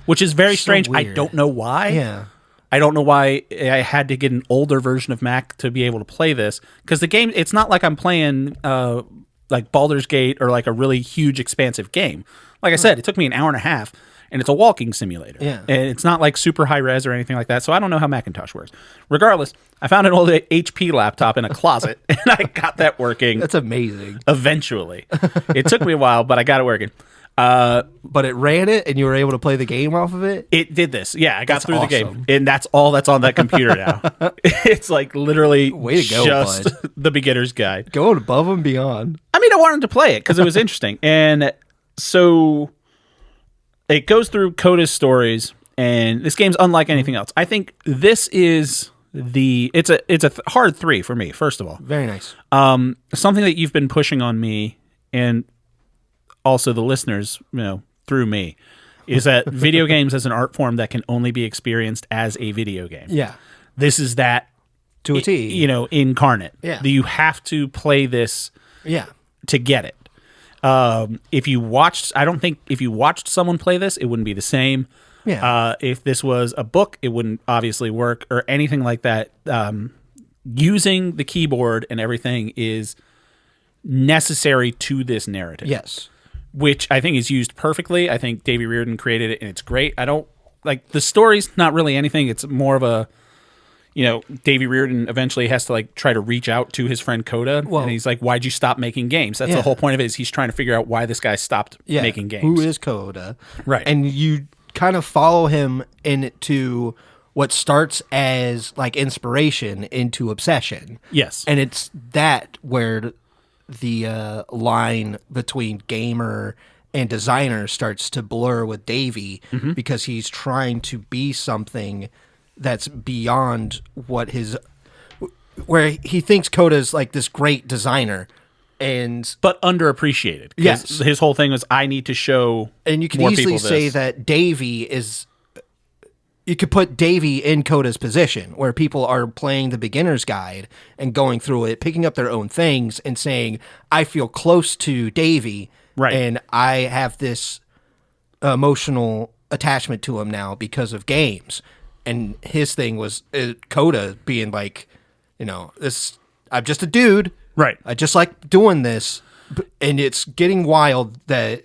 Which is very strange. Weird. I don't know why. Yeah. I don't know why I had to get an older version of Mac to be able to play this. Because the game, it's not like I'm playing like Baldur's Gate or like a really huge, expansive game. Like I said, it took me an hour and a half, and it's a walking simulator. Yeah. And it's not like super high res or anything like that. So I don't know how Macintosh works. Regardless, I found an old HP laptop in a closet, and I got that working. That's amazing. Eventually. It took me a while, but I got it working. But it ran it, and you were able to play the game off of it? It did this. Yeah, I got through awesome. the game. And that's all that's on that computer now. It's like literally Way to go, just bud. the beginner's guide. Going above and beyond. I mean, I wanted to play it because it was interesting. And so it goes through Coda's stories, and this game's unlike anything else. I think this is it's a hard 3 for me, first of all. Very nice. Something that you've been pushing on me, and also the listeners, through me, is that video games as an art form that can only be experienced as a video game. Yeah. This is that to a T. Incarnate. Yeah. You have to play this to get it. I don't think if you watched someone play this, it wouldn't be the same. Yeah. If this was a book, it wouldn't obviously work or anything like that. Using the keyboard and everything is necessary to this narrative. Yes. Which I think is used perfectly. I think Davey Wreden created it, and it's great. I don't like the story's not really anything. It's more of a, Davey Wreden eventually has to like try to reach out to his friend Coda, and he's like, "Why'd you stop making games?" That's the whole point of it. Is he's trying to figure out why this guy stopped making games. Who is Coda? Right, and you kind of follow him into what starts as like inspiration into obsession. Yes, and it's that where the line between gamer and designer starts to blur with Davey, because he's trying to be something that's beyond where he thinks Coda's like this great designer, but underappreciated. Yes, his whole thing was, I need to show, and you can more easily people say this. that Davey is. You could put Davey in Coda's position, where people are playing the beginner's guide and going through it, picking up their own things and saying, I feel close to Davey, right, and I have this emotional attachment to him now because of games. And his thing was Coda being like, this. I'm just a dude. Right. I just like doing this. And it's getting wild that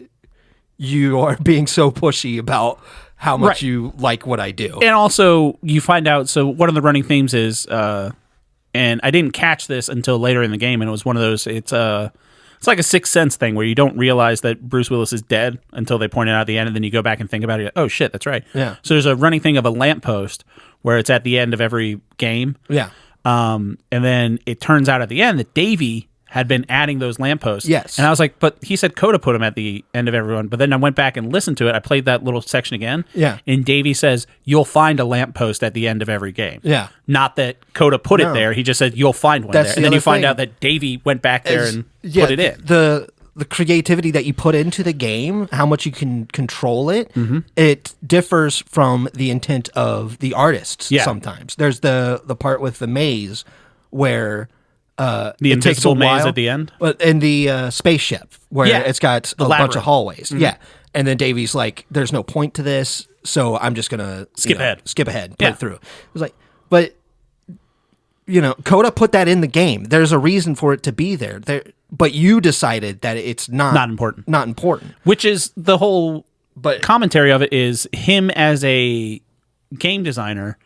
you are being so pushy about how much you like what I do. And also, you find out, so one of the running themes is, and I didn't catch this until later in the game, and it was one of those, it's like a Sixth Sense thing where you don't realize that Bruce Willis is dead until they point it out at the end, and then you go back and think about it, oh shit, that's right. Yeah. So there's a running thing of a lamppost where it's at the end of every game. Yeah. And then it turns out at the end that Davey had been adding those lampposts. Yes. And I was like, but he said Coda put them at the end of everyone. But then I went back and listened to it. I played that little section again. Yeah. And Davey says, you'll find a lamppost at the end of every game. Yeah. Not that Coda put it there. He just said, you'll find one there. And then you find out that Davey went back there and put it in. The creativity that you put into the game, how much you can control it, it differs from the intent of the artists sometimes. There's the part with the maze where the invisible maze at the end, in the spaceship where it's got a bunch of hallways. Yeah, and then Davey's like, "There's no point to this. so I'm just gonna skip ahead, play through. It was like, but Coda put that in the game. There's a reason for it to be there. But you decided that it's not important. Not important. Which is the whole commentary of it is him as a game designer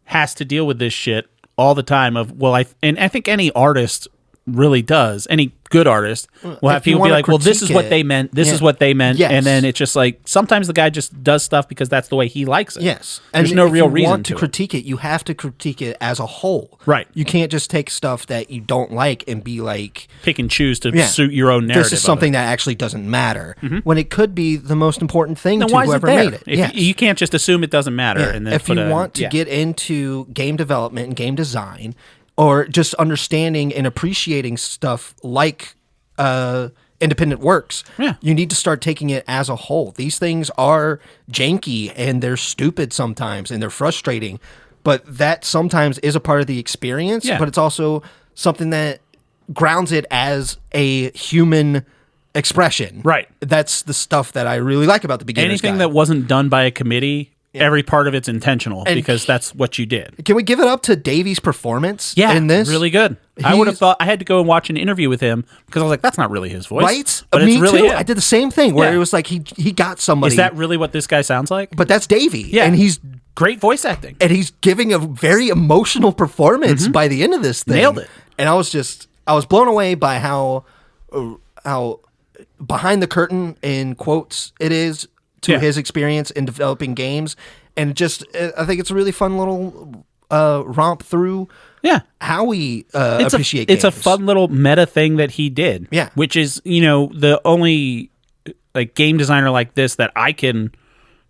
has to deal with this shit all the time and I think any artist really does. Any good artist will have people be like, well, this is what they meant. This is what they meant. Yes. And then it's just like, sometimes the guy just does stuff because that's the way he likes it. Yes. There's no real reason to want to critique it. You have to critique it as a whole. Right. You can't just take stuff that you don't like and be like... pick and choose to suit your own narrative. This is something that actually doesn't matter. When it could be the most important thing to whoever made it. You can't just assume it doesn't matter. Yeah. And then if you want to get into game development and game design... or just understanding and appreciating stuff like independent works, you need to start taking it as a whole. These things are janky and they're stupid sometimes and they're frustrating, but that sometimes is a part of the experience, but it's also something that grounds it as a human expression. Right. That's the stuff that I really like about the Beginner's Anything Guide. that wasn't done by a committee... every part of it's intentional because that's what you did. Can we give it up to Davey's performance in this? Really good. I would have thought I had to go and watch an interview with him because I was like, that's not really his voice. Right? But Me it's really too. him. I did the same thing where it was like he got somebody. Is that really what this guy sounds like? But that's Davey. Yeah. And he's great voice acting. And he's giving a very emotional performance by the end of this thing. Nailed it. And I was blown away by how behind the curtain in quotes it is to his experience in developing games. And I think it's a really fun little romp through how we appreciate games. It's a fun little meta thing that he did. Yeah. Which is, the only game designer like this that I can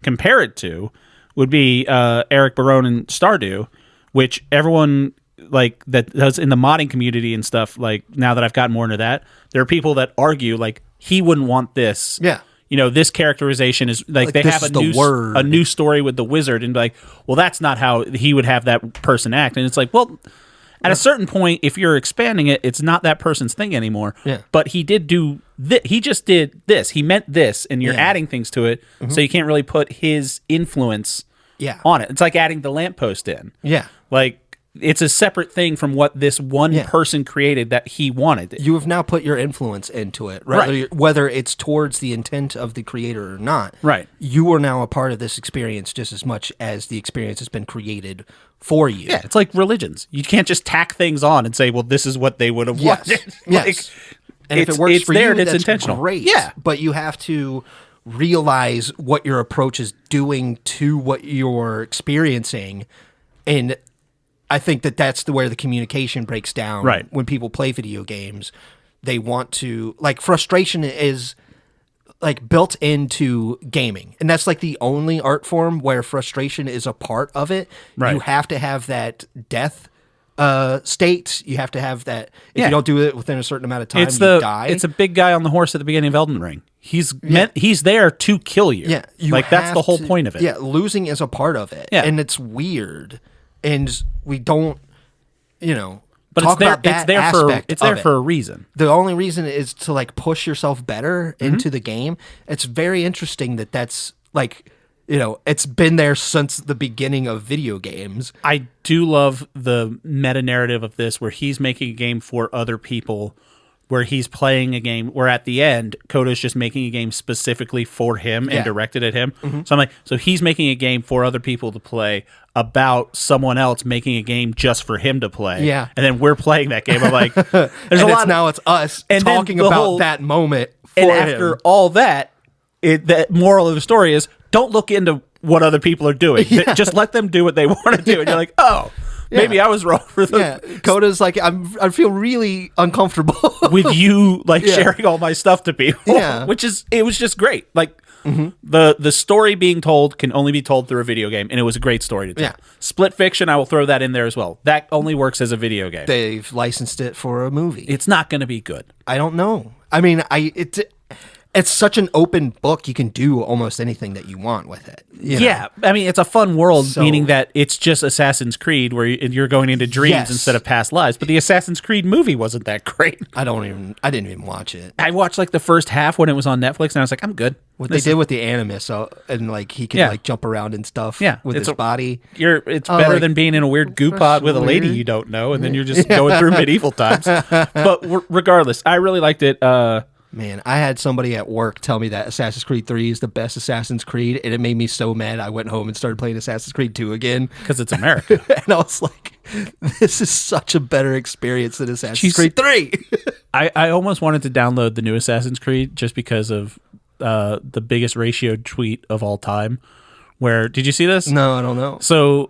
compare it to would be Eric Barone and Stardew, which everyone that does in the modding community and stuff, now that I've gotten more into that, there are people that argue he wouldn't want this. Yeah. This characterization is they have a new story with the wizard and be like, well, that's not how he would have that person act. And it's like, well, at a certain point, if you're expanding it, it's not that person's thing anymore. Yeah. But he did do he just did this. He meant this, and you're adding things to it, so you can't really put his influence on it. It's like adding the lamppost in. Yeah. It's a separate thing from what this one person created that he wanted. You have now put your influence into it, right? Whether it's towards the intent of the creator or not. Right. You are now a part of this experience just as much as the experience has been created for you. Yeah, it's like religions. You can't just tack things on and say, well, this is what they would have wanted. Yes. And if it works for you, that's intentional. Great. Yeah. But you have to realize what your approach is doing to what you're experiencing. And I think that's where the communication breaks down. Right. When people play video games, they want to frustration is built into gaming, and that's the only art form where frustration is a part of it. Right. You have to have that death state. You have to have that. If you don't do it within a certain amount of time, you die. It's a big guy on the horse at the beginning of Elden Ring. He's there to kill you. Yeah. That's the whole point of it. Yeah. Losing is a part of it. Yeah. And it's weird. And we don't, but talk about that aspect. It's there for a reason. The only reason is to push yourself better into the game. It's very interesting that's it's been there since the beginning of video games. I do love the meta narrative of this, where he's making a game for other people, where he's playing a game where at the end, Coda's just making a game specifically for him and directed at him. So I'm like, so he's making a game for other people to play about someone else making a game just for him to play. Yeah. And then we're playing that game. I'm like, there's a lot. Now it's us talking about that moment for and him. after all that, the moral of the story is don't look into what other people are doing. Just let them do what they want to do. And you're like, oh, maybe I was wrong for this. Yeah, Coda's I feel really uncomfortable with you sharing all my stuff to people. Yeah. It was just great. The story being told can only be told through a video game, and it was a great story to tell. Yeah. Split fiction, I will throw that in there as well. That only works as a video game. They've licensed it for a movie. It's not going to be good. I don't know. I mean, it's such an open book. You can do almost anything that you want with it. Yeah. I mean, it's a fun world, meaning that it's just Assassin's Creed where you're going into dreams instead of past lives. But the Assassin's Creed movie wasn't that great. I didn't even watch it. I watched like the first half when it was on Netflix, and I was like, I'm good. What they did with the Animus, and like he could like jump around and stuff with his body. It's better than being in a weird goo pod with a lady you don't know, and then you're just going through medieval times. But regardless, I really liked it. Man, I had somebody at work tell me that Assassin's Creed 3 is the best Assassin's Creed, and it made me so mad. I went home and started playing Assassin's Creed 2 again. Because it's America. And I was like, this is such a better experience than Assassin's Creed 3. I almost wanted to download the new Assassin's Creed just because of the biggest ratio tweet of all time. Where did you see this? No, I don't know. So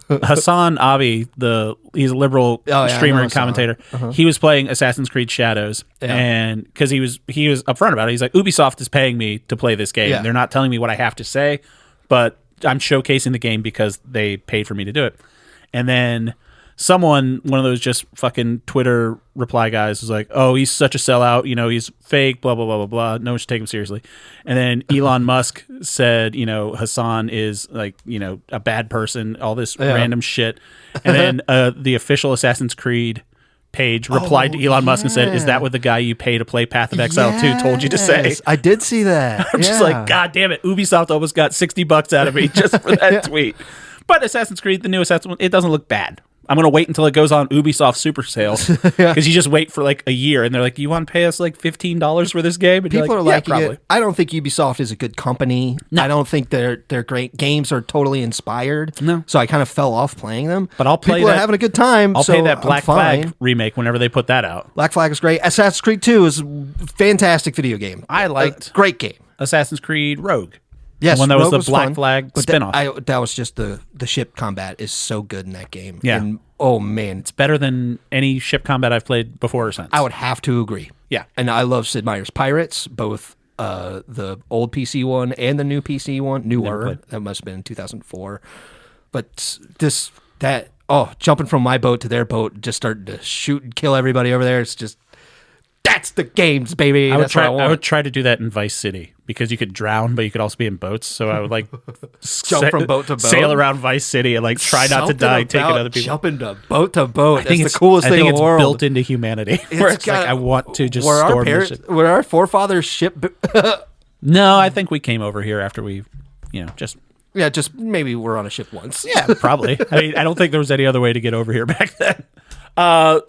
Hassan Abi, he's a liberal streamer and commentator. He was playing Assassin's Creed Shadows, and because he was upfront about it, he's like, Ubisoft is paying me to play this game. They're not telling me what I have to say, but I'm showcasing the game because they paid for me to do it. And then one of those just fucking Twitter reply guys was like, oh, he's such a sellout, he's fake, blah, blah, blah, blah, blah. No one should take him seriously. And then Elon Musk said, Hassan is like, a bad person, all this random shit. And then the official Assassin's Creed page replied to Elon Musk and said, is that what the guy you pay to play Path of Exile 2 told you to say? I did see that. I'm just like, God damn it. Ubisoft almost got $60 out of me just for that tweet. But Assassin's Creed, the new Assassin's one, it doesn't look bad. I'm going to wait until it goes on Ubisoft Super Sale because you just wait for like a year and they're like, you want to pay us like $15 for this game? And people are like, probably. I don't think Ubisoft is a good company. No. I don't think their great games are totally inspired. No. So I kind of fell off playing them. But I'll play people are having a good time. I'll pay that Black Flag remake whenever they put that out. Black Flag is great. Assassin's Creed 2 is a fantastic video game. I liked great game. Assassin's Creed Rogue. Yes, when that Rogue was the Black Flag spinoff. That was just the ship combat is so good in that game. Yeah. And, oh, man. It's better than any ship combat I've played before or since. I would have to agree. Yeah. And I love Sid Meier's Pirates, both the old PC one and the new PC one. Newer. That must have been in 2004. But jumping from my boat to their boat, just starting to shoot and kill everybody over there. It's just, that's the games, baby. I would try to do that in Vice City because you could drown, but you could also be in boats. So I would like jump from boat to boat, sail around Vice City, and like try not to die, taking other people. Jumping to boat. That's the coolest thing in the world. It's built into humanity. Where it's like I want to just storm this shit. Were our forefathers ship? No, I think we came over here after we, just. Yeah, just maybe we're on a ship once. Yeah, probably. I mean, I don't think there was any other way to get over here back then.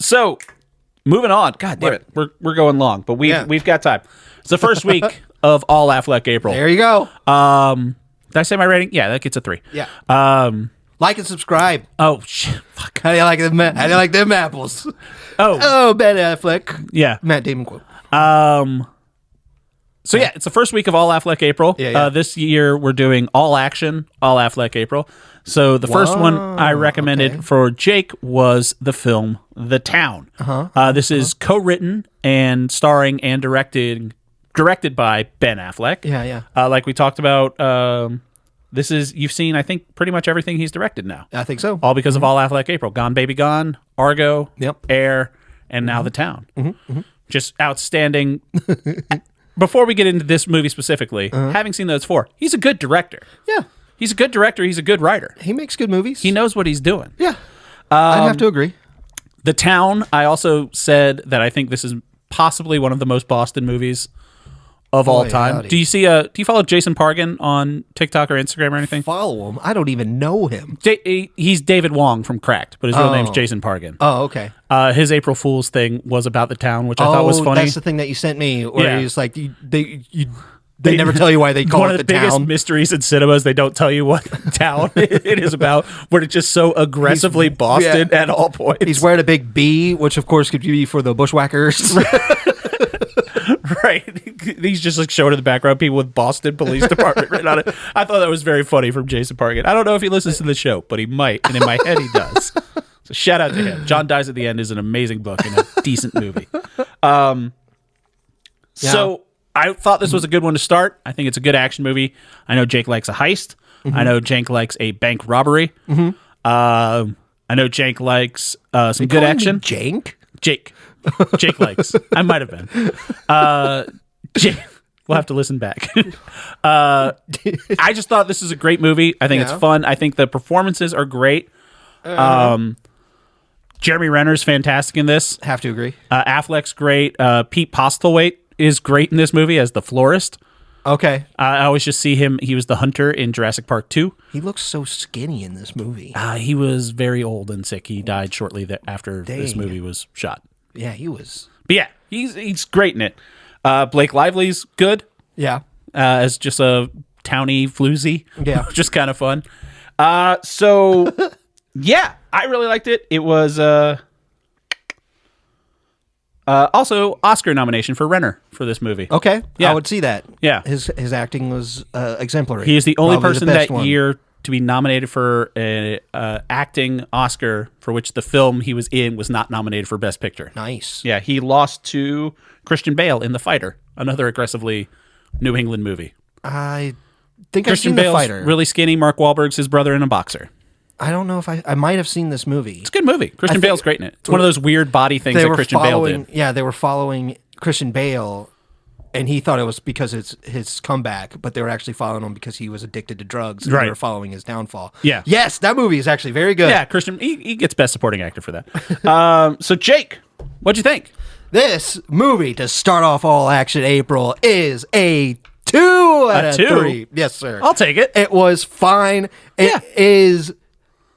So. Moving on. God damn it. We're going long, but we've got time. It's the first week of All Affleck April. There you go. Did I say my rating? Yeah, that gets a 3. Yeah. Like and subscribe. Oh, shit. Fuck. How do you like them? How do you like them apples? Oh, Ben Affleck. Yeah. Matt Damon quote. So yeah, it's the first week of All Affleck April. Yeah. This year we're doing All Action, All Affleck April. So the first one I recommended for Jake was the film The Town. This is co-written and starring and directed by Ben Affleck. Yeah. Like we talked about, you've seen, I think, pretty much everything he's directed now. I think so. All because of All Affleck April. Gone Baby Gone, Argo, Air, and now The Town. Just outstanding. Before we get into this movie specifically, having seen those 4, he's a good director. Yeah. He's a good director. He's a good writer. He makes good movies. He knows what he's doing. Yeah. I'd have to agree. The Town, I also said that I think this is possibly one of the most Boston movies of all time. Howdy. Do you follow Jason Pargin on TikTok or Instagram or anything? Follow him? I don't even know him. He's David Wong from Cracked, but his real name's Jason Pargin. Oh, okay. His April Fool's thing was about The Town, which I thought was funny. That's the thing that you sent me, where he's like, they never tell you why they call it The Town. One of the biggest mysteries in cinemas, they don't tell you what town it is about, but it's just so aggressively Boston at all points. He's wearing a big B, which of course could be for the bushwhackers. Right. He's just like showing in the background people with Boston Police Department written on it. I thought that was very funny from Jason Pargin. I don't know if he listens to the show, but he might, and in my head he does. So shout out to him. John Dies at the End is an amazing book and a decent movie. So I thought this was a good one to start. I think it's a good action movie. I know Jake likes a heist. I know Jake likes a bank robbery. I know Jake likes some good action. Jake likes. I might have been. We'll have to listen back. I just thought this is a great movie. I think it's fun. I think the performances are great. Jeremy Renner's fantastic in this. Have to agree. Affleck's great. Pete Postlethwaite is great in this movie as the florist. Okay. I always just see him. He was the hunter in Jurassic Park 2. He looks so skinny in this movie. He was very old and sick. He died shortly after this movie was shot. Yeah, he was. But yeah, he's great in it. Blake Lively's good. Yeah. As just a towny floozy. Yeah. Just kind of fun. So, yeah, I really liked it. It was also Oscar nomination for Renner for this movie. Okay. Yeah. I would see that. Yeah. His acting was exemplary. He is the only Probably person that year to be nominated for an acting Oscar for which the film he was in was not nominated for Best Picture. Nice. Yeah, he lost to Christian Bale in The Fighter, another aggressively New England movie. I think Christian I've seen Bale's The Fighter. really skinny. Mark Wahlberg's his brother and a boxer. I don't know if I might have seen this movie. It's a good movie. Christian Bale's great in it. It's one of those weird body things that Christian Bale did. Yeah, they were following Christian Bale, and he thought it was because it's his comeback, but they were actually following him because he was addicted to drugs, and they were following his downfall. Yeah. Yes, that movie is actually very good. Yeah, Christian, he gets Best Supporting Actor for that. So, Jake, what'd you think? This movie, to start off All Action April, is a 2 out of 3. Yes, sir. I'll take it. It was fine. It is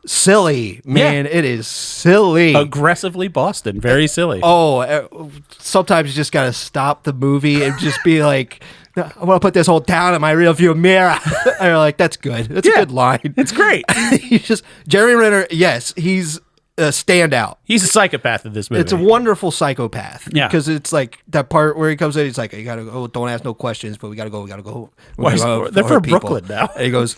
silly, man. Yeah. It is silly. Aggressively Boston. Very silly. Sometimes you just got to stop the movie and just be like, I want to put this whole town in my rearview mirror. And you're like, that's good. That's a good line. It's great. Jeremy Renner, yes, he's a standout. He's a psychopath in this movie. It's a wonderful psychopath. Yeah. Because it's like that part where he comes in, he's like, you got to go, don't ask no questions, but we got to go. They're from Brooklyn now. And he goes,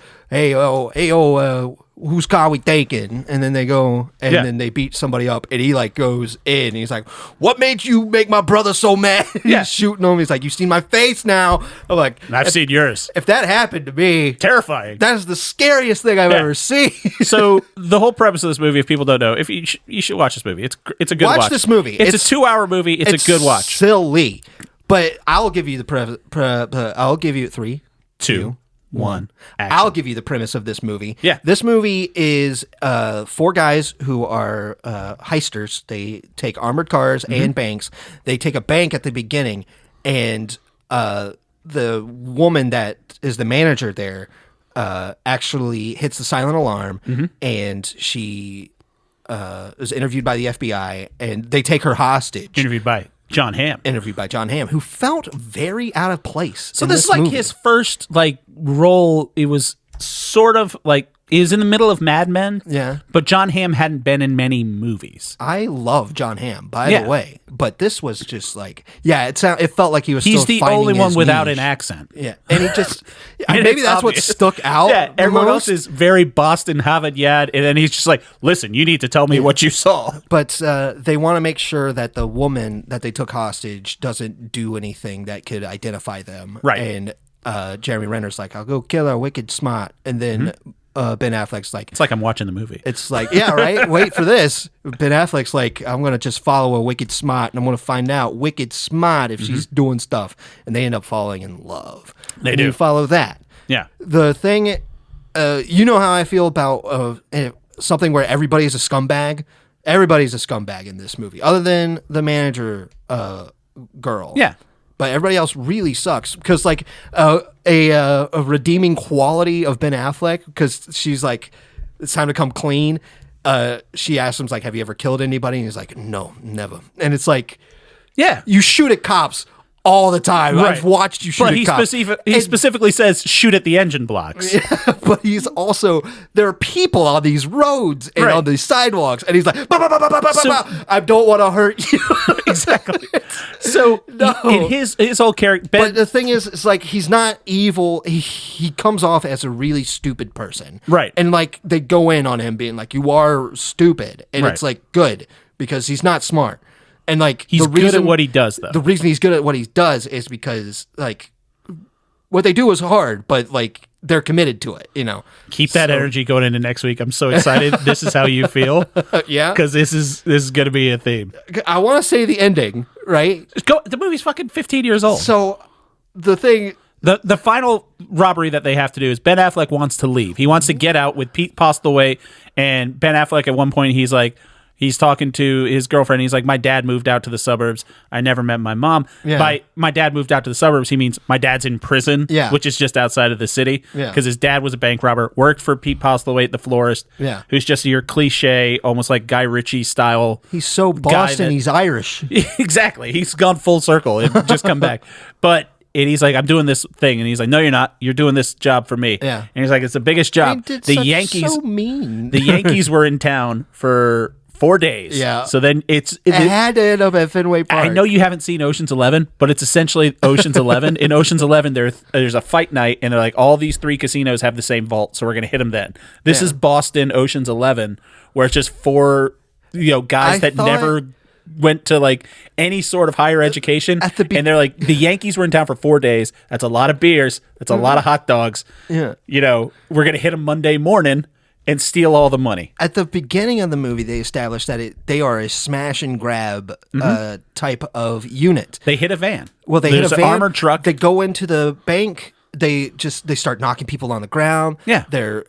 whose car we taking? And then they go, and then they beat somebody up, and he like goes in, and he's like, what made you make my brother so mad? He's shooting him. He's like, you've seen my face now. I'm like, I've seen yours. If that happened to me, terrifying. That is the scariest thing I've ever seen. So the whole premise of this movie, if people don't know, if you should watch this movie. It's a good watch. Watch this movie. It's a 2-hour movie. It's a good watch. Silly, but I'll give you I'll give you 3, 2, 1. Action. I'll give you the premise of this movie. Yeah. This movie is 4 guys who are heisters. They take armored cars and banks. They take a bank at the beginning, and the woman that is the manager there actually hits the silent alarm, and she is interviewed by the FBI, and they take her hostage. Interviewed by John Hamm, who felt very out of place. So this is like movie. his first role. It was sort of like he was in the middle of Mad Men. Yeah. But John Hamm hadn't been in many movies. I love John Hamm, by the way. But this was just like, it felt like he was He's still the only one without niche. an accent. Yeah. And he just, maybe that's what stuck out. Yeah, everyone else is very Boston Havanyad, and then he's just like, listen, you need to tell me what you saw. But they want to make sure that the woman that they took hostage doesn't do anything that could identify them. Right. And Jeremy Renner's like, I'll go kill her, wicked smart. And then Ben Affleck's like... It's like I'm watching the movie. It's like, yeah, right? Wait for this. Ben Affleck's like, I'm going to just follow a wicked smart, and I'm going to find out wicked smart if she's doing stuff. And they end up falling in love. They do. You follow that. Yeah. The thing, you know how I feel about something where everybody's a scumbag? Everybody's a scumbag in this movie, other than the manager girl. Yeah. But everybody else really sucks because, like, a redeeming quality of Ben Affleck, because she's like, it's time to come clean. She asks him, like, have you ever killed anybody? And he's like, no, never. And it's like, you shoot at cops all the time. Right. I've watched you shoot at cops. He specifically says shoot at the engine blocks. Yeah, but he's also, there are people on these roads and on these sidewalks, and he's like, bah, bah, bah, bah, bah, bah, bah. I don't want to hurt you. Exactly. So in his whole character, but the thing is, it's like, he's not evil. He comes off as a really stupid person. Right. And like, they go in on him being like, you are stupid. And it's like, good, because he's not smart. And like, he's good at what he does, though. The reason he's good at what he does is because, like, what they do is hard, but like, they're committed to it, you know. Keep that energy going into next week. I'm so excited. This is how you feel. Yeah. Because this is going to be a theme. I want to say the ending, right? The movie's fucking 15 years old. So the thing. The final robbery that they have to do is Ben Affleck wants to leave. He wants to get out with Pete Postlewaite, and Ben Affleck at one point he's talking to his girlfriend. He's like, my dad moved out to the suburbs. I never met my mom. Yeah. By my dad moved out to the suburbs, he means my dad's in prison, which is just outside of the city. Because his dad was a bank robber, worked for Pete Postlewaite, the florist, who's just your cliche, almost like Guy Ritchie style. He's so Boston, he's Irish. Exactly. He's gone full circle and just come back. And he's like, I'm doing this thing. And he's like, no, you're not. You're doing this job for me. Yeah. And he's like, it's the biggest job. The Yankees, so mean. The Yankees were in town for 4 days. Yeah. So then it had to end up at Fenway Park. I know you haven't seen Ocean's 11, but it's essentially Ocean's 11. In Ocean's 11, there's a fight night, and they're like, all these 3 casinos have the same vault, so we're going to hit them then. This is Boston Ocean's 11, where it's just 4 guys that never went to like any sort of higher education, and they're like, the Yankees were in town for 4 days. That's a lot of beers. That's a lot of hot dogs. Yeah, we're gonna hit them Monday morning and steal all the money. At the beginning of the movie, they established that they are a smash and grab type of unit. They hit a van. Well, they hit a van, an armored truck. They go into the bank. They start knocking people on the ground. Yeah, they're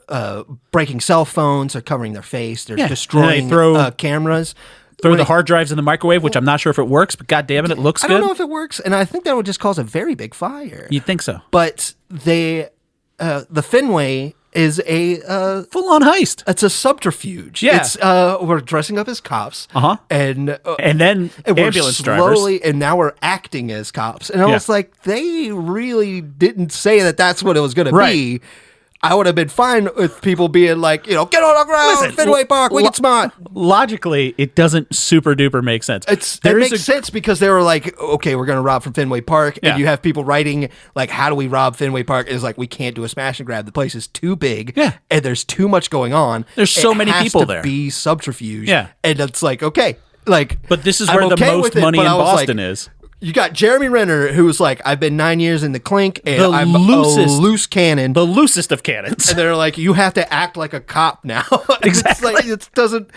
breaking cell phones. They're covering their face. They're destroying cameras. Throw the hard drives in the microwave, which I'm not sure if it works, but goddammit, it looks good. I don't know if it works, and I think that would just cause a very big fire. You'd think so. But the Fenway is a full-on heist. It's a subterfuge. Yeah. It's we're dressing up as cops. And then ambulance drivers. And now we're acting as cops. And I was like, they really didn't say that that's what it was going to be. I would have been fine with people being like, get on the ground, Fenway Park, we get smart. Logically, it doesn't super duper make sense. It makes sense because they were like, okay, we're going to rob from Fenway Park. And you have people writing, like, how do we rob Fenway Park? It's like, we can't do a smash and grab. The place is too big. Yeah. And there's too much going on. There's so many people there. It has to be subterfuge. Yeah. And it's like, okay. But this is where the most money in Boston is. You got Jeremy Renner, who was like, I've been 9 years in the clink, and I'm a loose cannon. The loosest of cannons. And they're like, you have to act like a cop now. Exactly. It's like, it doesn't...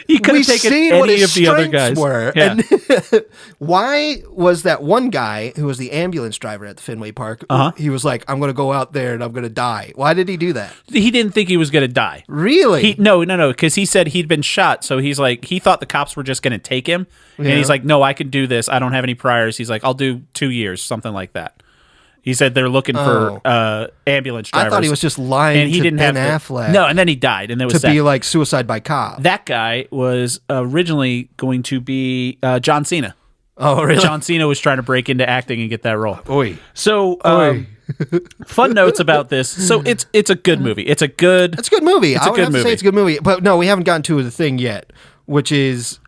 He could have taken any of the other guys. Were. Yeah. And why was that one guy who was the ambulance driver at the Fenway Park, he was like, I'm going to go out there and I'm going to die. Why did he do that? He didn't think he was going to die. Really? No, because he said he'd been shot. So he's like, he thought the cops were just going to take him. And he's like, no, I can do this. I don't have any priors. He's like, I'll do 2 years, something like that. He said they're looking for ambulance drivers. I thought he was just lying and he to didn't Ben have Affleck. No, and then he died, and there was to be like suicide by cop. That guy was originally going to be John Cena. Oh, really? John Cena was trying to break into acting and get that role. Oy. So, fun notes about this. So it's a good movie. It's a good movie. I would have to say it's a good movie. But no, we haven't gotten to the thing yet, which is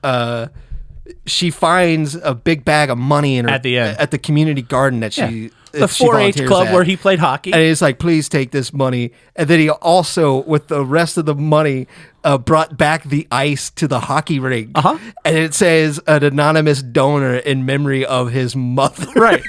she finds a big bag of money in her, at the end at the community garden that she. The 4-H club where he played hockey. And he's like, please take this money. And then he also, with the rest of the money, brought back the ice to the hockey rink. And it says, an anonymous donor in memory of his mother. Right.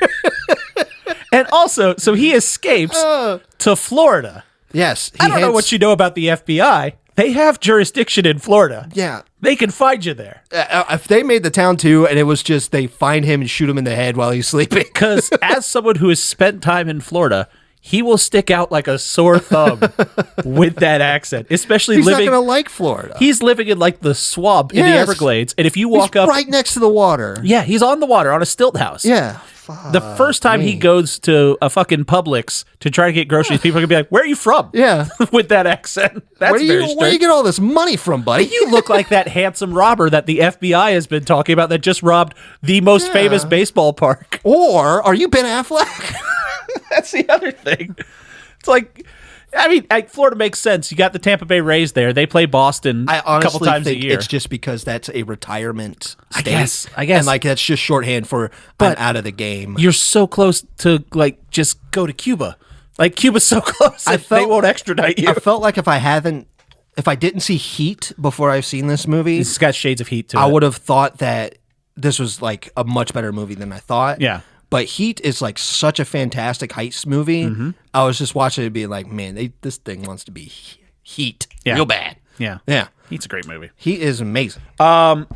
And also, so he escapes to Florida. Yes. I don't know what you know about the FBI. They have jurisdiction in Florida. Yeah. They can find you there. If they made the town too, and it was just they find him and shoot him in the head while he's sleeping. Because as someone who has spent time in Florida, he will stick out like a sore thumb with that accent. Especially he's living. Not going to like Florida. He's living in like the swamp in the Everglades, and if you walk he's up right next to the water. Yeah, he's on the water on a stilt house. Yeah. The first time he goes to a fucking Publix to try to get groceries, people are gonna be like, "Where are you from?" Yeah, with that accent. That's where do you get all this money from, buddy? You look like that handsome robber that the FBI has been talking about that just robbed the most famous baseball park. Or are you Ben Affleck? That's the other thing. It's like, I mean, Florida makes sense. You got the Tampa Bay Rays there. They play Boston a couple times a year. It's just because that's a retirement state. I guess. And like that's just shorthand for I'm out of the game. You're so close to like just go to Cuba. Like Cuba's so close they won't extradite you. I felt like if I didn't see Heat before I've seen this movie, it's got shades of Heat to it. I would have thought that this was like a much better movie than I thought. Yeah. But Heat is like such a fantastic heist movie. Mm-hmm. I was just watching it being like, man, this thing wants to be Heat real bad. Yeah. Yeah. Heat's a great movie. Heat is amazing.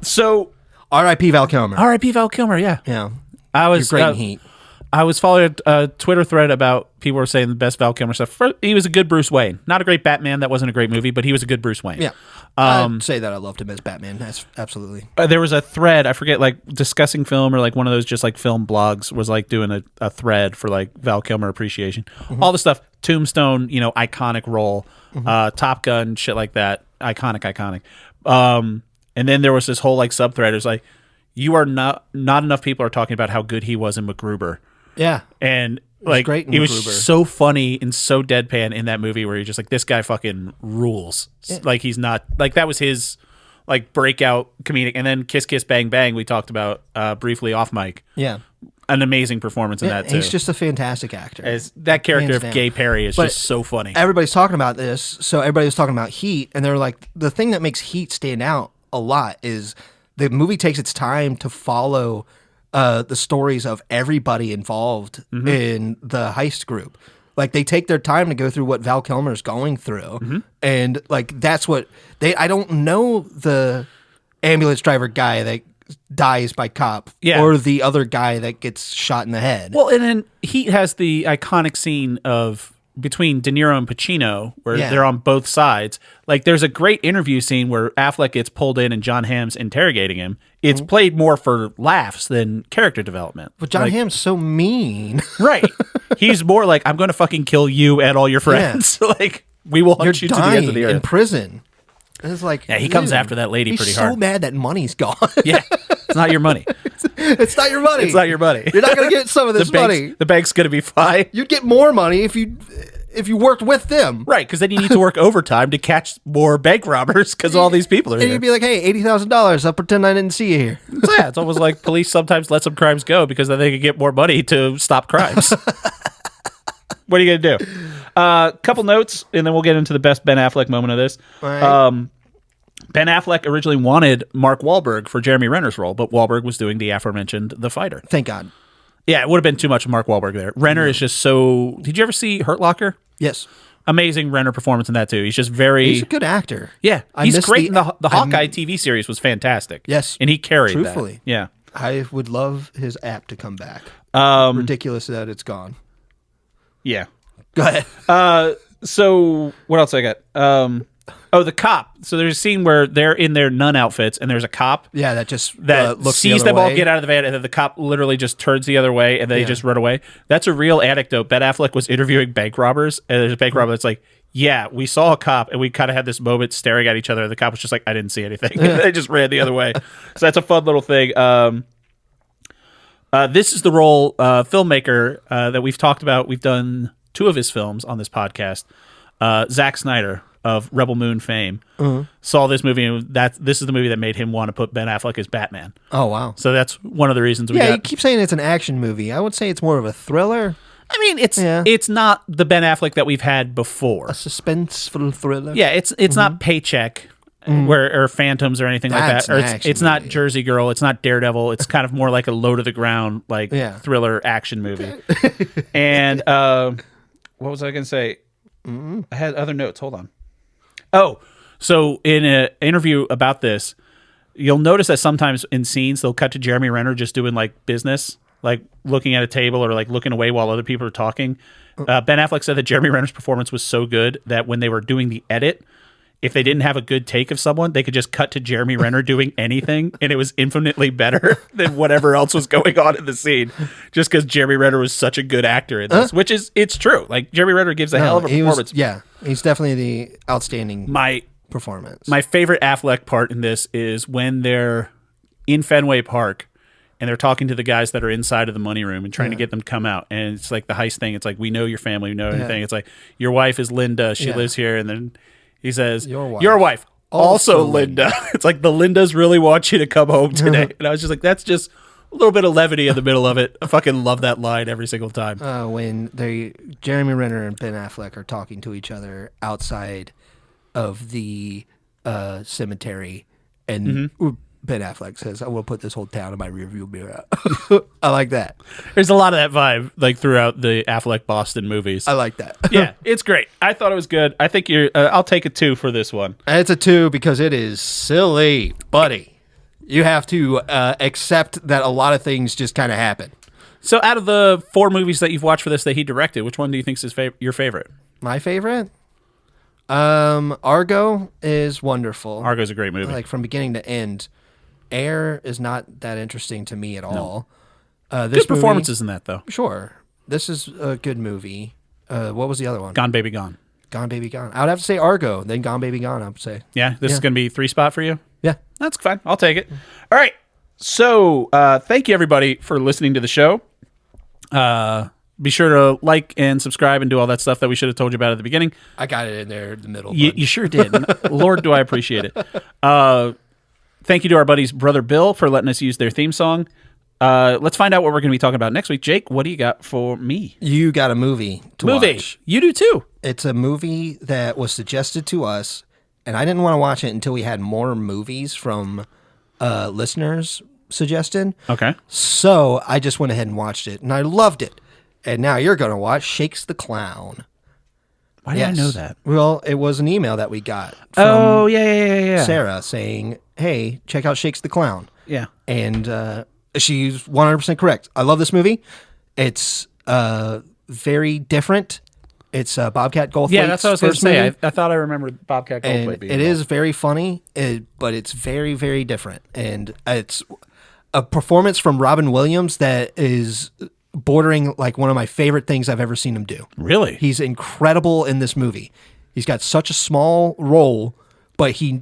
So R.I.P. Val Kilmer. R.I.P. Val Kilmer, yeah. Yeah. I was You're great in Heat. I was following a Twitter thread about people were saying the best Val Kilmer stuff. He was a good Bruce Wayne. Not a great Batman. That wasn't a great movie, but he was a good Bruce Wayne. Yeah. I'd say that I loved him as Batman. That's absolutely. There was a thread, I forget, like discussing film or like one of those just like film blogs was like doing a thread for like Val Kilmer appreciation. All the stuff, Tombstone, iconic role, Top Gun, shit like that. Iconic. And then there was this whole like subthread. It was like, you are not enough people are talking about how good he was in MacGruber. Yeah. And like great in it was MacGruber. so funny and so deadpan in that movie where you're just like, this guy fucking rules. Yeah. Like he's not like that was his like breakout comedic. And then Kiss Kiss Bang Bang we talked about briefly off mic. Yeah. An amazing performance in that too. He's just a fantastic actor. As that character of Gay Perry is just so funny. Everybody's talking about this, so everybody was talking about Heat, and they're like, the thing that makes Heat stand out a lot is the movie takes its time to follow the stories of everybody involved in the heist group. Like they take their time to go through what Val Kilmer's going through, and like that's what I don't know the ambulance driver guy that dies by cop, or the other guy that gets shot in the head. Well, and then Heat has the iconic scene of between De Niro and Pacino where they're on both sides. Like there's a great interview scene where Affleck gets pulled in and John Hamm's interrogating him. It's played more for laughs than character development. But John Hamm's so mean. Right. He's more like, I'm going to fucking kill you and all your friends. Like, we will hunt you to the end of the earth. In prison. And it's like, he comes after that lady pretty hard. He's so mad that money's gone. Yeah. It's not your money. It's not your money. It's not your money. You're not going to get some of this money. The bank's going to be fine. You'd get more money if you worked with them. Right, because then you need to work overtime to catch more bank robbers because all these people are here. And you'd be like, hey, $80,000. I'll pretend I didn't see you here. So yeah, it's almost like police sometimes let some crimes go because then they can get more money to stop crimes. What are you going to do? Couple notes, and then we'll get into the best Ben Affleck moment of this. Right. Ben Affleck originally wanted Mark Wahlberg for Jeremy Renner's role, but Wahlberg was doing the aforementioned The Fighter. Thank God. Yeah, it would have been too much of Mark Wahlberg there. Renner is just so... Did you ever see Hurt Locker? Yes. Amazing Renner performance in that, too. He's just very... He's a good actor. Yeah, he's great. The Hawkeye TV series was fantastic. Yes. And he carried Truthfully. that. Yeah. I would love his app to come back. Ridiculous that it's gone. Yeah. Go ahead. So, what else I got? The cop. So there's a scene where they're in their nun outfits, and there's a cop. Yeah, that just looks sees them all get out of the van, and then the cop literally just turns the other way, and they just run away. That's a real anecdote. Ben Affleck was interviewing bank robbers, and there's a bank robber that's like, yeah, we saw a cop, and we kind of had this moment staring at each other, and the cop was just like, I didn't see anything. And they just ran the other way. So that's a fun little thing. This is the role filmmaker that we've talked about. We've done 2 of his films on this podcast. Zack Snyder of Rebel Moon fame saw this movie, and this is the movie that made him want to put Ben Affleck as Batman. Oh, wow. So that's one of the reasons we got... you keep saying it's an action movie. I would say it's more of a thriller. I mean, it's not the Ben Affleck that we've had before. A suspenseful thriller. Yeah, it's not Paycheck or Phantoms or anything like that. Or it's not Jersey Girl. It's not Daredevil. It's kind of more like a low to the ground thriller action movie. And what was I going to say? I had other notes. Hold on. Oh, so in an interview about this, you'll notice that sometimes in scenes they'll cut to Jeremy Renner just doing like business, like looking at a table or like looking away while other people are talking. Ben Affleck said that Jeremy Renner's performance was so good that when they were doing the edit, if they didn't have a good take of someone, they could just cut to Jeremy Renner doing anything, and it was infinitely better than whatever else was going on in the scene, just because Jeremy Renner was such a good actor in this, it's true. Like, Jeremy Renner gives a hell of a performance. He's definitely the outstanding performance. My favorite Affleck part in this is when they're in Fenway Park, and they're talking to the guys that are inside of the money room and trying to get them to come out. And it's like the heist thing. It's like, we know your family, we know anything. It's like, your wife is Linda, she lives here, and then... He says, your wife, also Linda. It's like the Lindas really want you to come home today. And I was just like, that's just a little bit of levity in the middle of it. I fucking love that line every single time. When Jeremy Renner and Ben Affleck are talking to each other outside of the cemetery, and Ben Affleck says, I will put this whole town in my rearview mirror. I like that. There's a lot of that vibe like throughout the Affleck Boston movies. I like that. Yeah, it's great. I thought it was good. I think I'll take a 2 for this one. It's a 2 because it is silly, buddy. You have to accept that a lot of things just kind of happen. So out of the 4 movies that you've watched for this that he directed, which one do you think is your favorite? My favorite? Argo is wonderful. Argo's a great movie. Like from beginning to end. Air is not that interesting to me at all. Good performances in that, though. Sure. This is a good movie. What was the other one? Gone Baby Gone. Gone Baby Gone. I would have to say Argo, then Gone Baby Gone, I would say. Yeah, this is going to be 3 spot for you? Yeah. That's fine. I'll take it. All right. So thank you, everybody, for listening to the show. Be sure to like and subscribe and do all that stuff that we should have told you about at the beginning. I got it in there in the middle. You sure did. Lord, do I appreciate it. Thank you to our buddies Brother Bill for letting us use their theme song. Let's find out what we're going to be talking about next week. Jake, what do you got for me? You got a movie to watch. You do too. It's a movie that was suggested to us, and I didn't want to watch it until we had more movies from listeners suggested. Okay. So I just went ahead and watched it, and I loved it. And now you're going to watch Shakes the Clown. Why did I know that? Well, it was an email that we got from yeah. Sarah saying, hey, check out Shakes the Clown. Yeah. And she's 100% correct. I love this movie. It's very different. It's Bobcat Goldthwait's Yeah, that's what I was going to say. movie. I thought I remembered Bobcat Goldthwait being It is very funny, but it's very, very different. And it's a performance from Robin Williams that is bordering like one of my favorite things I've ever seen him do. Really? He's incredible in this movie. He's got such a small role, but he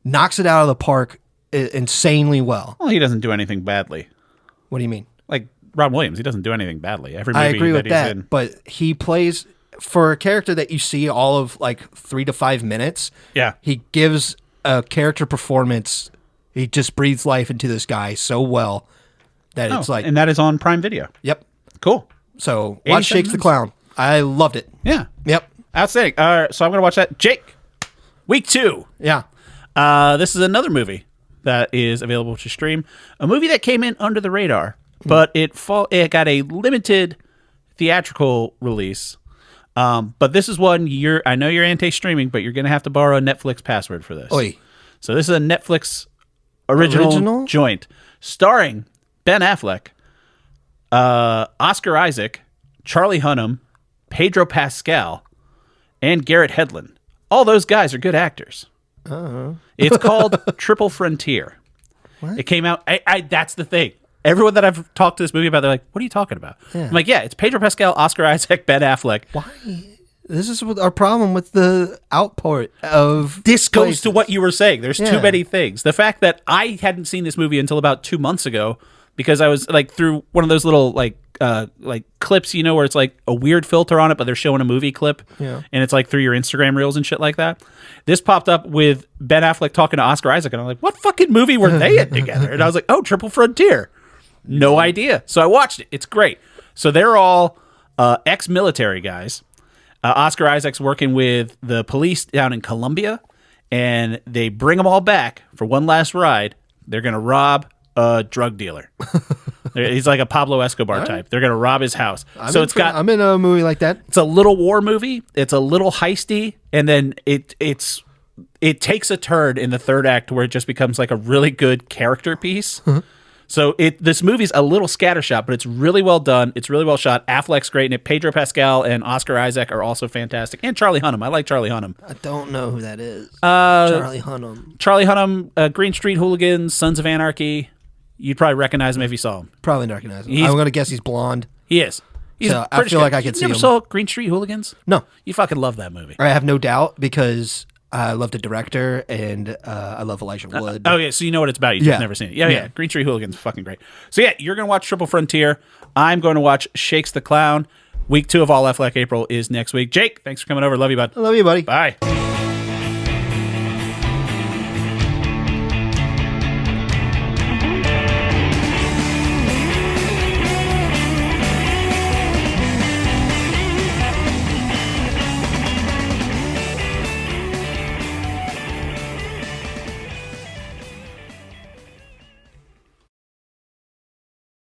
knocks it out of the park insanely well. Well, he doesn't do anything badly. What do you mean? Like Robin Williams, he doesn't do anything badly. Every movie I agree with he's that, in. but he plays for a character that you see all of like 3 to 5 minutes. Yeah. He gives a character performance. He just breathes life into this guy so well that it's like, and that is on Prime Video. Yep. Cool. So watch Shakes the Clown. I loved it. Yeah. Yep. Outstanding. All right, so I'm going to watch that. Jake, week 2. Yeah. This is another movie that is available to stream. A movie that came in under the radar, but it got a limited theatrical release. But this is one I know you're anti-streaming, but you're going to have to borrow a Netflix password for this. Oy. So this is a Netflix original joint starring Ben Affleck, Oscar Isaac, Charlie Hunnam, Pedro Pascal, and Garrett Hedlund. All those guys are good actors. It's called Triple Frontier. What? It came out. That's the thing. Everyone that I've talked to this movie about, they're like, "What are you talking about?" Yeah. I'm like, "Yeah, it's Pedro Pascal, Oscar Isaac, Ben Affleck." Why? This is our problem with the output of This goes places. to what you were saying. There's too Yeah. many things. The fact that I hadn't seen this movie until about 2 months ago because I was like through one of those little like clips, you know, where it's like a weird filter on it, but they're showing a movie clip, Yeah. and it's like through your Instagram reels and shit like that. This popped up with Ben Affleck talking to Oscar Isaac, and I'm like, what fucking movie were they in together? And I was like, oh, Triple Frontier. No idea. So I watched it. It's great. So they're all ex-military guys. Oscar Isaac's working with the police down in Colombia, and they bring them all back for one last ride. They're going to rob a drug dealer. He's like a Pablo Escobar type. They're going to rob his house. I'm in a movie like that. It's a little war movie. It's a little heisty, and then it takes a turn in the third act where it just becomes like a really good character piece. So this movie's a little scattershot, but it's really well done. It's really well shot. Affleck's great in it. Pedro Pascal and Oscar Isaac are also fantastic. And Charlie Hunnam. I like Charlie Hunnam. I don't know who that is. Charlie Hunnam. Charlie Hunnam, Green Street Hooligans, Sons of Anarchy. You'd probably recognize him if you saw him. Probably not recognize him. I'm going to guess he's blonde. He is. He's So I feel like I could see You never him. saw Green Street Hooligans? No. You fucking love that movie. I have no doubt because I love the director and I love Elijah Wood. Oh, yeah. So you know what it's about. You've Yeah. just never seen it. Yeah. Green Street Hooligans fucking great. So, yeah, you're going to watch Triple Frontier. I'm going to watch Shakes the Clown. Week 2 of All Affleck April is next week. Jake, thanks for coming over. Love you, bud. I love you, buddy. Bye.